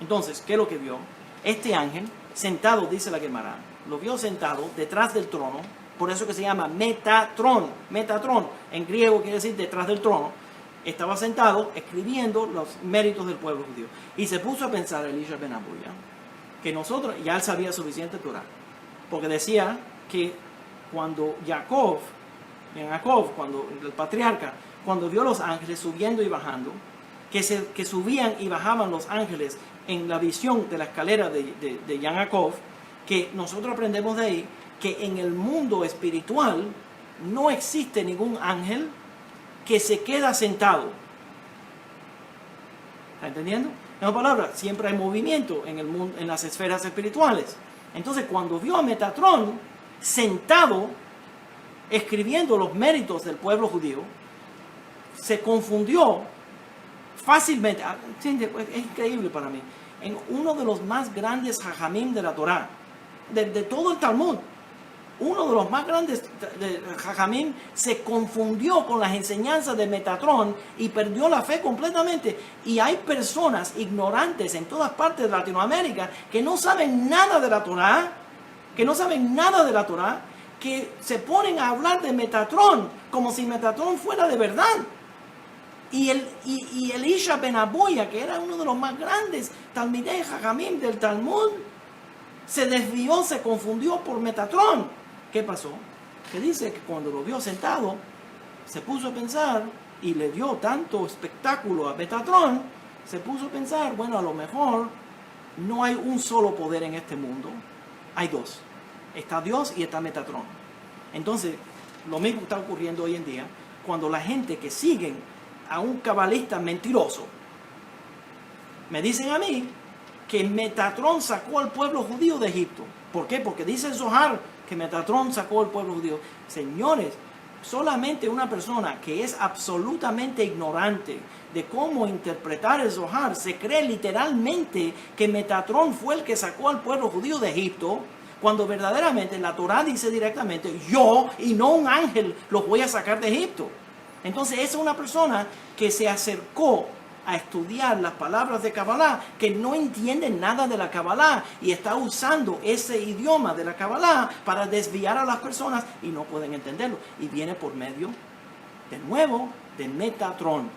Entonces, ¿qué es lo que vio? Este ángel, sentado, dice la Gemara, lo vio sentado detrás del trono, por eso que se llama Metatrón. Metatrón, en griego quiere decir detrás del trono. Estaba sentado escribiendo los méritos del pueblo judío. Y se puso a pensar Elisha ben Abuya, que nosotros, ya él sabía suficiente Torah, porque decía que cuando Jacob, cuando el patriarca, cuando vio los ángeles subiendo y bajando, que subían y bajaban los ángeles en la visión de la escalera de Jacob, que nosotros aprendemos de ahí que en el mundo espiritual no existe ningún ángel que se queda sentado. ¿Está entendiendo? En otras palabras, siempre hay movimiento en el mundo, en las esferas espirituales. Entonces, cuando vio a Metatrón sentado escribiendo los méritos del pueblo judío, se confundió fácilmente. Es increíble para mí. En uno de los más grandes jajamim de la Torá, de todo el Talmud, uno de los más grandes jajamim se confundió con las enseñanzas de Metatrón y perdió la fe completamente. Y hay personas ignorantes en todas partes de Latinoamérica que no saben nada de la Torá, que se ponen a hablar de Metatrón como si Metatrón fuera de verdad. Y Elisha ben Abuya, que era uno de los más grandes talmidei jajamim del Talmud, se desvió, se confundió por Metatrón. ¿Qué pasó? Que dice que cuando lo vio sentado, se puso a pensar y le dio tanto espectáculo a Metatrón, se puso a pensar, bueno, a lo mejor no hay un solo poder en este mundo, hay dos. Está Dios y está Metatrón. Entonces, lo mismo está ocurriendo hoy en día cuando la gente que siguen a un cabalista mentiroso me dicen a mí que Metatrón sacó al pueblo judío de Egipto. ¿Por qué? Porque dice el Zohar que Metatrón sacó al pueblo judío. Señores, solamente una persona que es absolutamente ignorante de cómo interpretar el Zohar se cree literalmente que Metatrón fue el que sacó al pueblo judío de Egipto, cuando verdaderamente la Torá dice directamente, yo y no un ángel los voy a sacar de Egipto. Entonces esa es una persona que se acercó a estudiar las palabras de Kabbalah, que no entiende nada de la Kabbalah y está usando ese idioma de la Kabbalah para desviar a las personas y no pueden entenderlo. Y viene por medio, de nuevo, de Metatrón.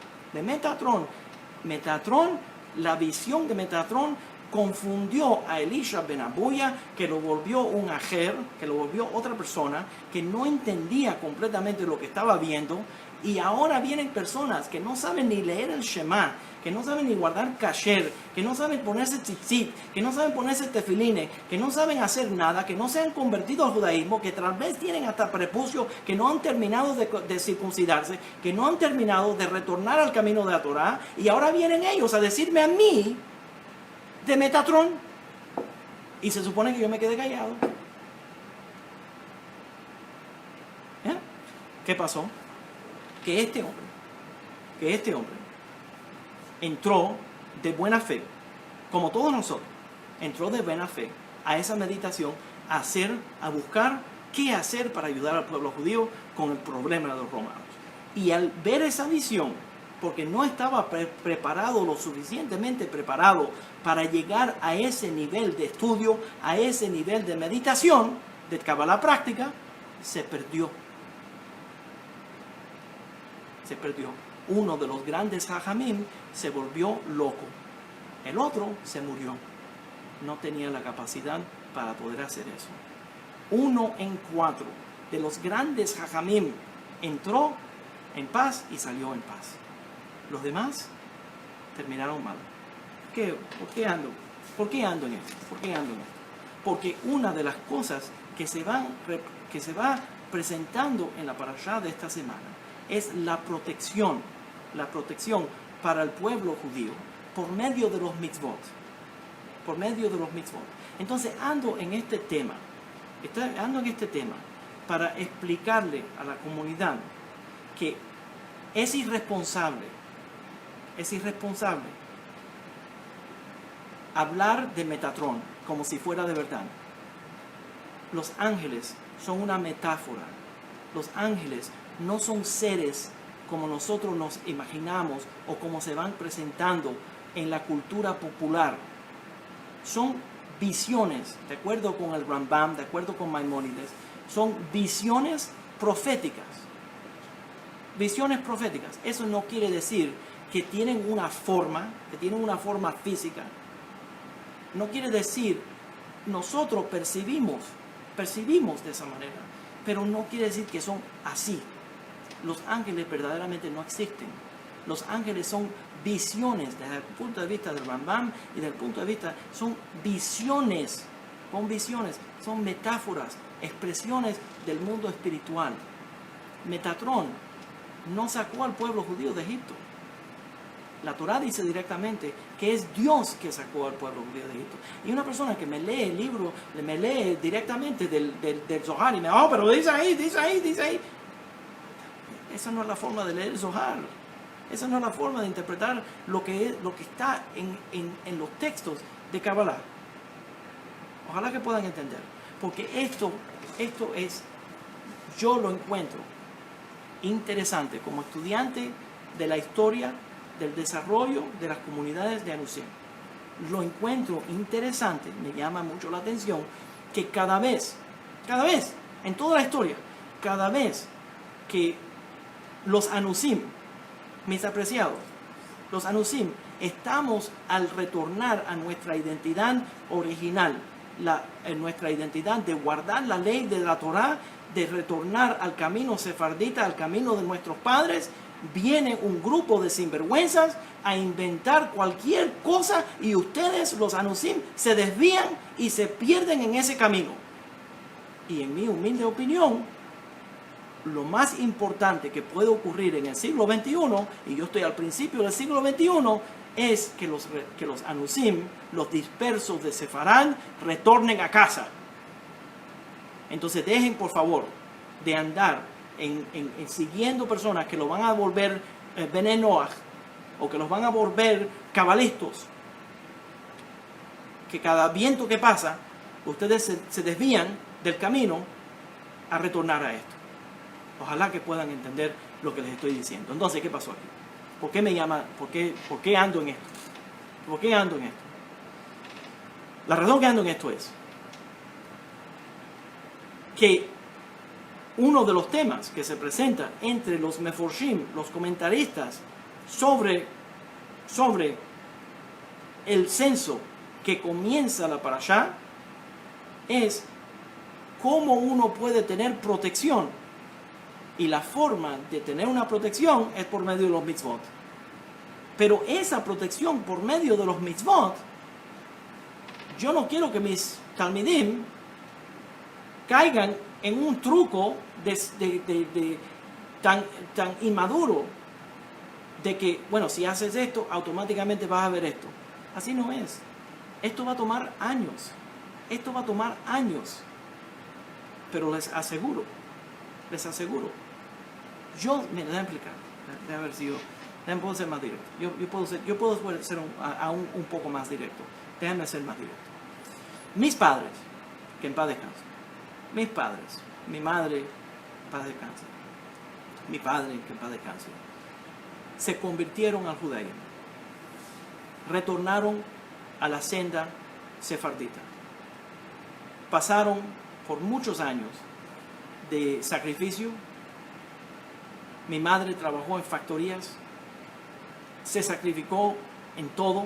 Metatrón, la visión de Metatrón confundió a Elisha ben Abuya, que lo volvió un ajer, que lo volvió otra persona, que no entendía completamente lo que estaba viendo. Y ahora vienen personas que no saben ni leer el Shema, que no saben ni guardar kasher, que no saben ponerse tzitzit, que no saben ponerse tefilines, que no saben hacer nada, que no se han convertido al judaísmo, que tal vez tienen hasta prepucio, que no han terminado de circuncidarse, que no han terminado de retornar al camino de la Torá. Y ahora vienen ellos a decirme a mí de Metatrón. Y se supone que yo me quedé callado. ¿Qué pasó? Que este hombre entró de buena fe, como todos nosotros, entró de buena fe a esa meditación, a buscar qué hacer para ayudar al pueblo judío con el problema de los romanos. Y al ver esa visión, porque no estaba preparado, lo suficientemente preparado para llegar a ese nivel de estudio, a ese nivel de meditación, de Kabbalah práctica, se perdió. Se perdió. Uno de los grandes Jajamim se volvió loco. El otro se murió. No tenía la capacidad para poder hacer eso. 1 en 4 de los grandes Jajamim entró en paz y salió en paz. Los demás terminaron mal. ¿Por qué ando en esto? Porque una de las cosas que se va presentando en la parashá de esta semana es la protección para el pueblo judío por medio de los mitzvot. Entonces ando en este tema para explicarle a la comunidad que es irresponsable hablar de Metatrón como si fuera de verdad. Los ángeles son una metáfora. Los ángeles no son seres como nosotros nos imaginamos o como se van presentando en la cultura popular. Son visiones, de acuerdo con el Rambam, de acuerdo con Maimónides, son visiones proféticas. Visiones proféticas. Eso no quiere decir que tienen una forma física. No quiere decir, nosotros percibimos de esa manera, pero no quiere decir que son así. Los ángeles verdaderamente no existen. Los ángeles son visiones desde el punto de vista del Rambam y desde el punto de vista, son visiones, son metáforas, expresiones del mundo espiritual. Metatrón no sacó al pueblo judío de Egipto. La Torá dice directamente que es Dios que sacó al pueblo judío de Egipto. Y una persona que me lee el libro, me lee directamente del Zohar y me dice, pero dice ahí. Esa no es la forma de leer el Zohar. Esa no es la forma de interpretar lo que está en los textos de Kabbalah. Ojalá que puedan entender. Porque esto es, yo lo encuentro interesante como estudiante de la historia del desarrollo de las comunidades de Anusim. Lo encuentro interesante, me llama mucho la atención que cada vez, en toda la historia, cada vez que los Anusim, mis apreciados, los Anusim, estamos al retornar a nuestra identidad original, nuestra identidad de guardar la ley de la Torá, de retornar al camino sefardita, al camino de nuestros padres, viene un grupo de sinvergüenzas a inventar cualquier cosa y ustedes, los Anusim, se desvían y se pierden en ese camino. Y en mi humilde opinión, lo más importante que puede ocurrir en el siglo XXI, y yo estoy al principio del siglo XXI, es que los Anusim, los dispersos de Sefarán, retornen a casa. Entonces dejen, por favor, de andar en siguiendo personas que lo van a volver Bene Noach, o que los van a volver cabalistas, que cada viento que pasa, ustedes se desvían del camino a retornar a esto. Ojalá que puedan entender lo que les estoy diciendo. Entonces, ¿qué pasó aquí? ¿Por qué ando en esto? ¿Por qué ando en esto? La razón que ando en esto es que uno de los temas que se presenta entre los meforshim, los comentaristas, sobre el censo que comienza la parashá, es cómo uno puede tener protección. Y la forma de tener una protección es por medio de los mitzvot. Pero esa protección por medio de los mitzvot, yo no quiero que mis talmidim caigan en un truco tan inmaduro de que, bueno, si haces esto, automáticamente vas a ver esto. Así no es. Esto va a tomar años. Pero les aseguro Mira, déjame explicar. Déjame ver si puedo ser más directo. Yo puedo ser aún un poco más directo. Déjame ser más directo. Mis padres, que en paz descansen. Mis padres, mi madre, en paz descanse. Mi padre, que en paz descanse. Se convirtieron al judaísmo. Retornaron a la senda sefardita. Pasaron por muchos años de sacrificio. Mi madre trabajó en factorías, se sacrificó en todo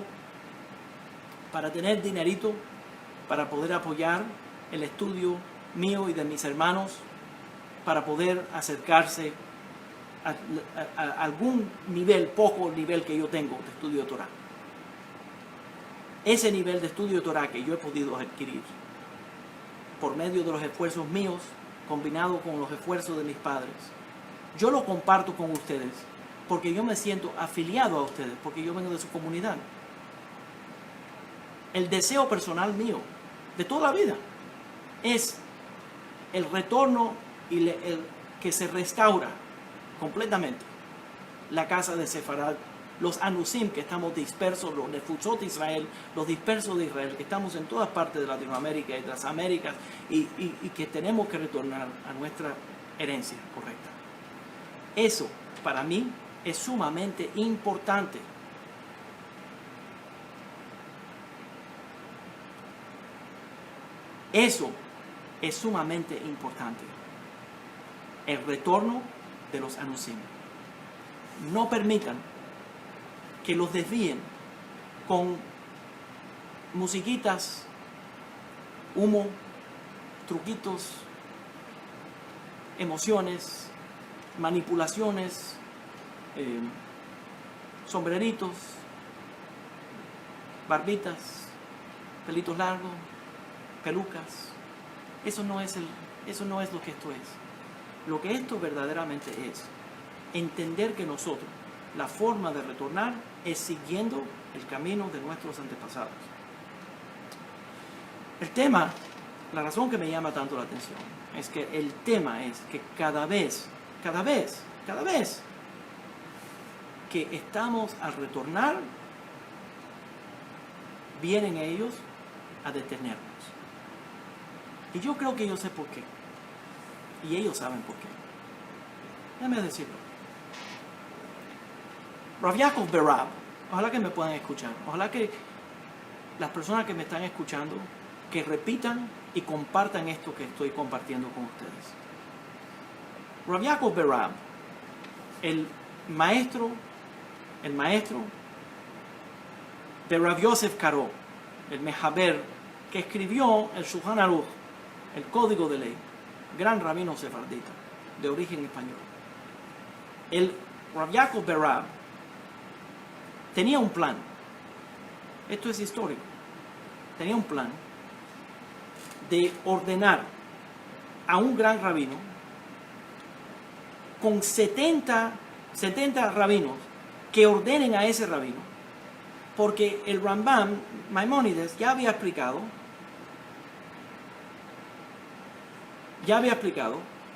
para tener dinerito, para poder apoyar el estudio mío y de mis hermanos, para poder acercarse a algún nivel, poco nivel que yo tengo de estudio de Torah. Ese nivel de estudio de Torah que yo he podido adquirir por medio de los esfuerzos míos, combinado con los esfuerzos de mis padres, yo lo comparto con ustedes porque yo me siento afiliado a ustedes, porque yo vengo de su comunidad. El deseo personal mío de toda la vida es el retorno y que se restaura completamente la casa de Sefarad, los Anusim que estamos dispersos, los Nefuzot de Israel, los dispersos de Israel, que estamos en todas partes de Latinoamérica y de las Américas y que tenemos que retornar a nuestra herencia correcta. Eso, para mí, es sumamente importante. Eso es sumamente importante. El retorno de los Anusim. No permitan que los desvíen con musiquitas, humo, truquitos, emociones, manipulaciones, sombreritos, barbitas, pelitos largos, pelucas. Eso no es lo que esto es. Lo que esto verdaderamente es entender que nosotros, la forma de retornar es siguiendo el camino de nuestros antepasados. El tema, la razón que me llama tanto la atención, es que el tema es que cada vez que estamos al retornar, vienen ellos a detenernos. Y yo creo que yo sé por qué. Y ellos saben por qué. Déjame decirlo. Rav Yaakov Berab, ojalá que me puedan escuchar. Ojalá que las personas que me están escuchando, que repitan y compartan esto que estoy compartiendo con ustedes. Rav Yaakov Berab, el maestro de Rav Yosef Karo, el Mehaber, que escribió el Shulchan Aruch, el Código de Ley, gran rabino sefardita, de origen español. El Rav Yaakov Berab tenía un plan. Esto es histórico. Tenía un plan de ordenar a un gran rabino con 70 rabinos que ordenen a ese rabino, porque el Rambam Maimónides ya había explicado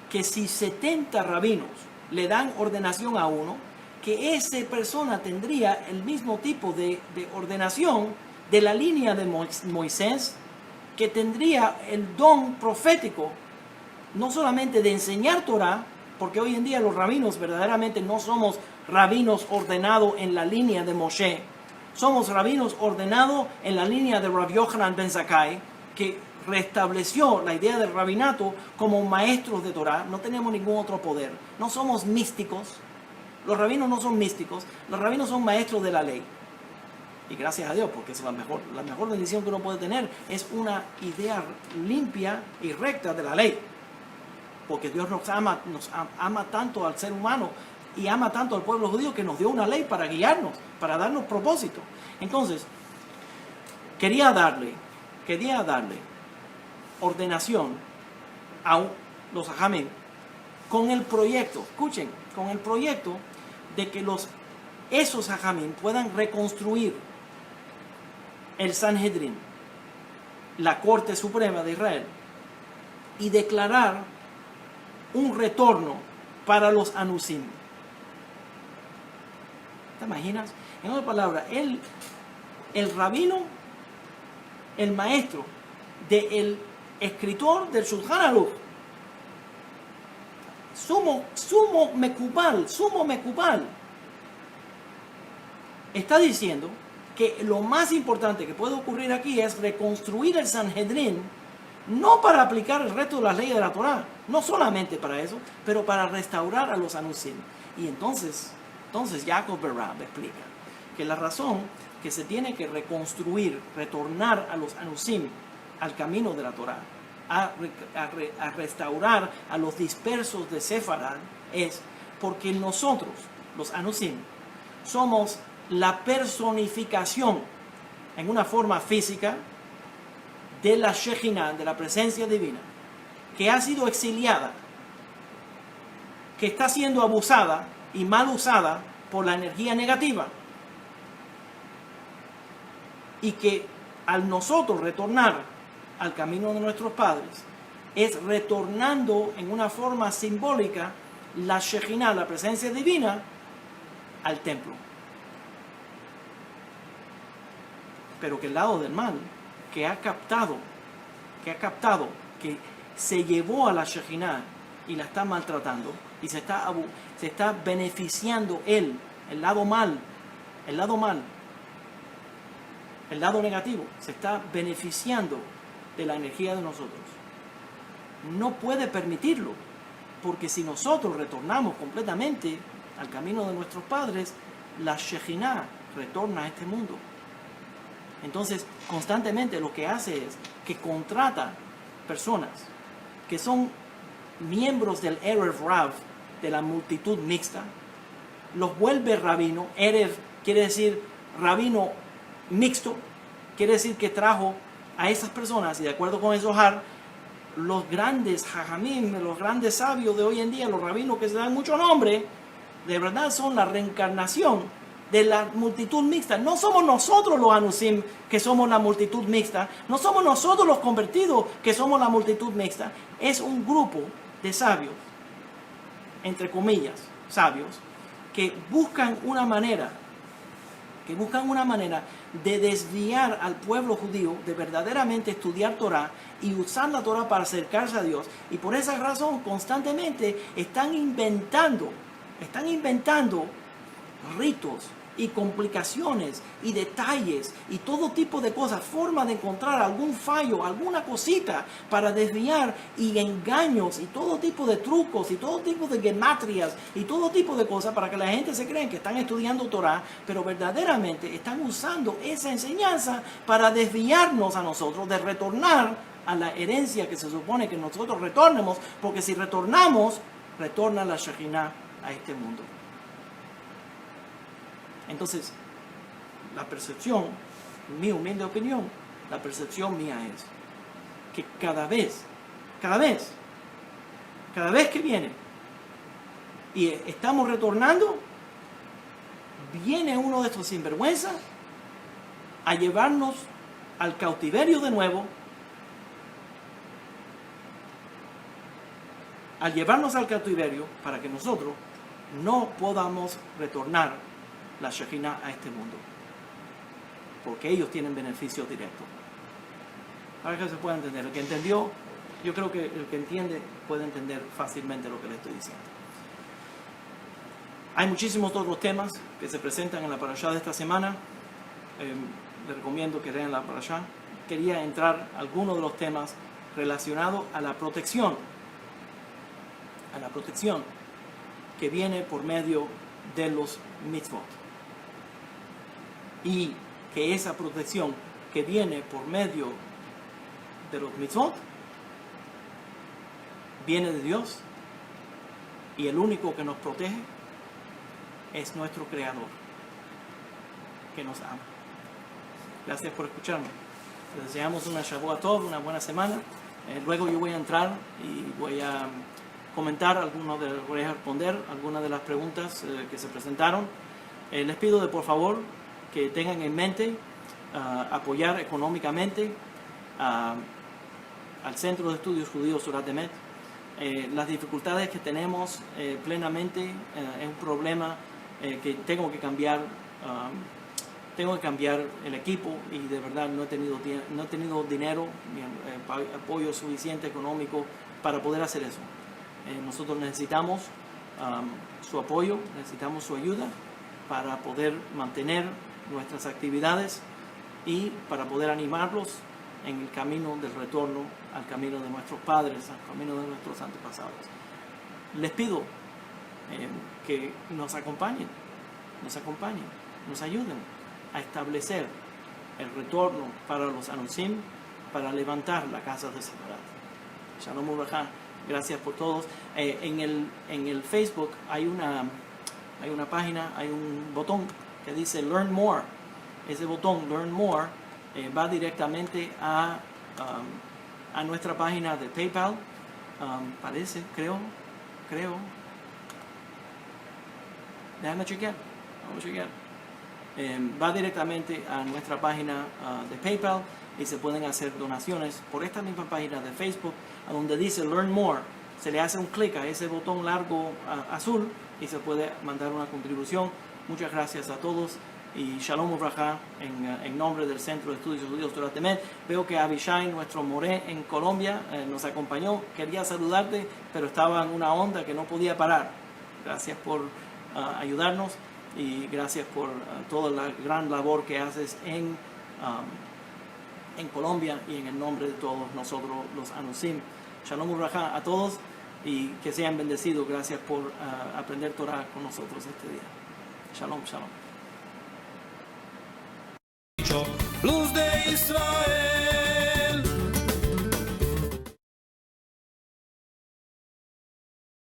que si 70 rabinos le dan ordenación a uno, que esa persona tendría el mismo tipo de ordenación de la línea de Moisés, que tendría el don profético, no solamente de enseñar Torah, porque hoy en día los rabinos verdaderamente no somos rabinos ordenados en la línea de Moshe, somos rabinos ordenados en la línea de Rav Yochanan ben Zakkai, que restableció la idea del rabinato como maestros de Torah. No tenemos ningún otro poder, no somos místicos. Los rabinos no son místicos, los rabinos son maestros de la ley. Y gracias a Dios, porque es la mejor bendición que uno puede tener, es una idea limpia y recta de la ley. Porque Dios nos ama tanto al ser humano y ama tanto al pueblo judío que nos dio una ley para guiarnos, para darnos propósito. Entonces, quería darle ordenación a los hajamim con el proyecto, escuchen, con el proyecto de que esos hajamim puedan reconstruir el Sanhedrin, la Corte Suprema de Israel, y declarar un retorno para los anusim. ¿Te imaginas? En otras palabras, el rabino, el maestro del escritor del Shulchan Aruch, sumo mekubal, está diciendo que lo más importante que puede ocurrir aquí es reconstruir el Sanhedrin, no para aplicar el resto de las leyes de la Torá, no solamente para eso, pero para restaurar a los anusim. Y entonces Yaakov Berab explica que la razón que se tiene que reconstruir, retornar a los anusim al camino de la Torá, a restaurar a los dispersos de Sefarad, es porque nosotros, los anusim, somos la personificación en una forma física de la Shejinah, de la presencia divina, que ha sido exiliada, que está siendo abusada y mal usada por la energía negativa, y que al nosotros retornar al camino de nuestros padres, es retornando en una forma simbólica la Shejinah, la presencia divina, al templo. Pero que el lado del mal, que ha captado, que se llevó a la Shejinah y la está maltratando, y se está beneficiando él, el lado negativo, se está beneficiando de la energía de nosotros. No puede permitirlo, porque si nosotros retornamos completamente al camino de nuestros padres, la Shejinah retorna a este mundo. Entonces, constantemente lo que hace es que contrata personas que son miembros del Erev Rav, de la multitud mixta, los vuelve rabino. Erev quiere decir rabino mixto, quiere decir que trajo a esas personas, y de acuerdo con el Zohar, los grandes hajamim, los grandes sabios de hoy en día, los rabinos que se dan mucho nombre, de verdad son la reencarnación de la multitud mixta. No somos nosotros los anusim que somos la multitud mixta, no somos nosotros los convertidos que somos la multitud mixta. Es un grupo de sabios, entre comillas, sabios, que buscan una manera de desviar al pueblo judío de verdaderamente estudiar Torah y usar la Torah para acercarse a Dios. Y por esa razón constantemente están inventando ritos y complicaciones y detalles y todo tipo de cosas, forma de encontrar algún fallo, alguna cosita para desviar, y engaños y todo tipo de trucos y todo tipo de gematrias y todo tipo de cosas para que la gente se cree que están estudiando Torah, pero verdaderamente están usando esa enseñanza para desviarnos a nosotros de retornar a la herencia que se supone que nosotros retornemos, porque si retornamos, retorna la Shejinah a este mundo. Entonces, la percepción, mi humilde opinión, la percepción mía es que cada vez que viene y estamos retornando, viene uno de estos sinvergüenzas a llevarnos al cautiverio de nuevo, para que nosotros no podamos retornar la Shejinah a este mundo, porque ellos tienen beneficios directos. Para que se pueda entender, el que entendió, yo creo que el que entiende puede entender fácilmente lo que le estoy diciendo. Hay muchísimos otros temas que se presentan en la parashá de esta semana. Les recomiendo que lean la parashá. Quería entrar a algunos de los temas relacionados a la protección que viene por medio de los mitzvot. Y que esa protección que viene por medio de los mitzvot viene de Dios, y el único que nos protege es nuestro Creador, que nos ama. Gracias por escucharme. Les deseamos una Shavua Tov, una buena semana. Luego yo voy a entrar y voy a comentar voy a responder algunas de las preguntas que se presentaron. Les pido de por favor que tengan en mente apoyar económicamente al Centro de Estudios Judíos Torat Emet. las dificultades que tenemos plenamente. Es un problema que tengo que cambiar. Tengo que cambiar el equipo y de verdad no he tenido dinero ni apoyo suficiente económico para poder hacer eso. Nosotros necesitamos su apoyo, necesitamos su ayuda para poder mantener nuestras actividades y para poder animarlos en el camino del retorno al camino de nuestros padres, al camino de nuestros antepasados. Les pido que nos acompañen, nos ayuden a establecer el retorno para los Anusim, para levantar la casa de Separat. Shalom Ubraja, gracias por todos. En el Facebook hay una página, hay un botón que dice Learn More. Ese botón Learn More va directamente a nuestra página de PayPal. Parece, creo. Déjame chequear. Vamos a chequear. Va directamente a nuestra página de PayPal y se pueden hacer donaciones por esta misma página de Facebook, a donde dice Learn More. Se le hace un clic a ese botón largo azul y se puede mandar una contribución. Muchas gracias a todos y Shalom Ubraja en nombre del Centro de Estudios Judíos Torat Emet. Veo que Abishai, nuestro moré en Colombia, nos acompañó. Quería saludarte, pero estaba en una onda que no podía parar. Gracias por ayudarnos. Y gracias por toda la gran labor que haces en Colombia y en el nombre de todos nosotros los Anusim. Shalom Ubraja a todos y que sean bendecidos. Gracias por aprender Torah con nosotros este día. Shalom, shalom. Luz de Israel.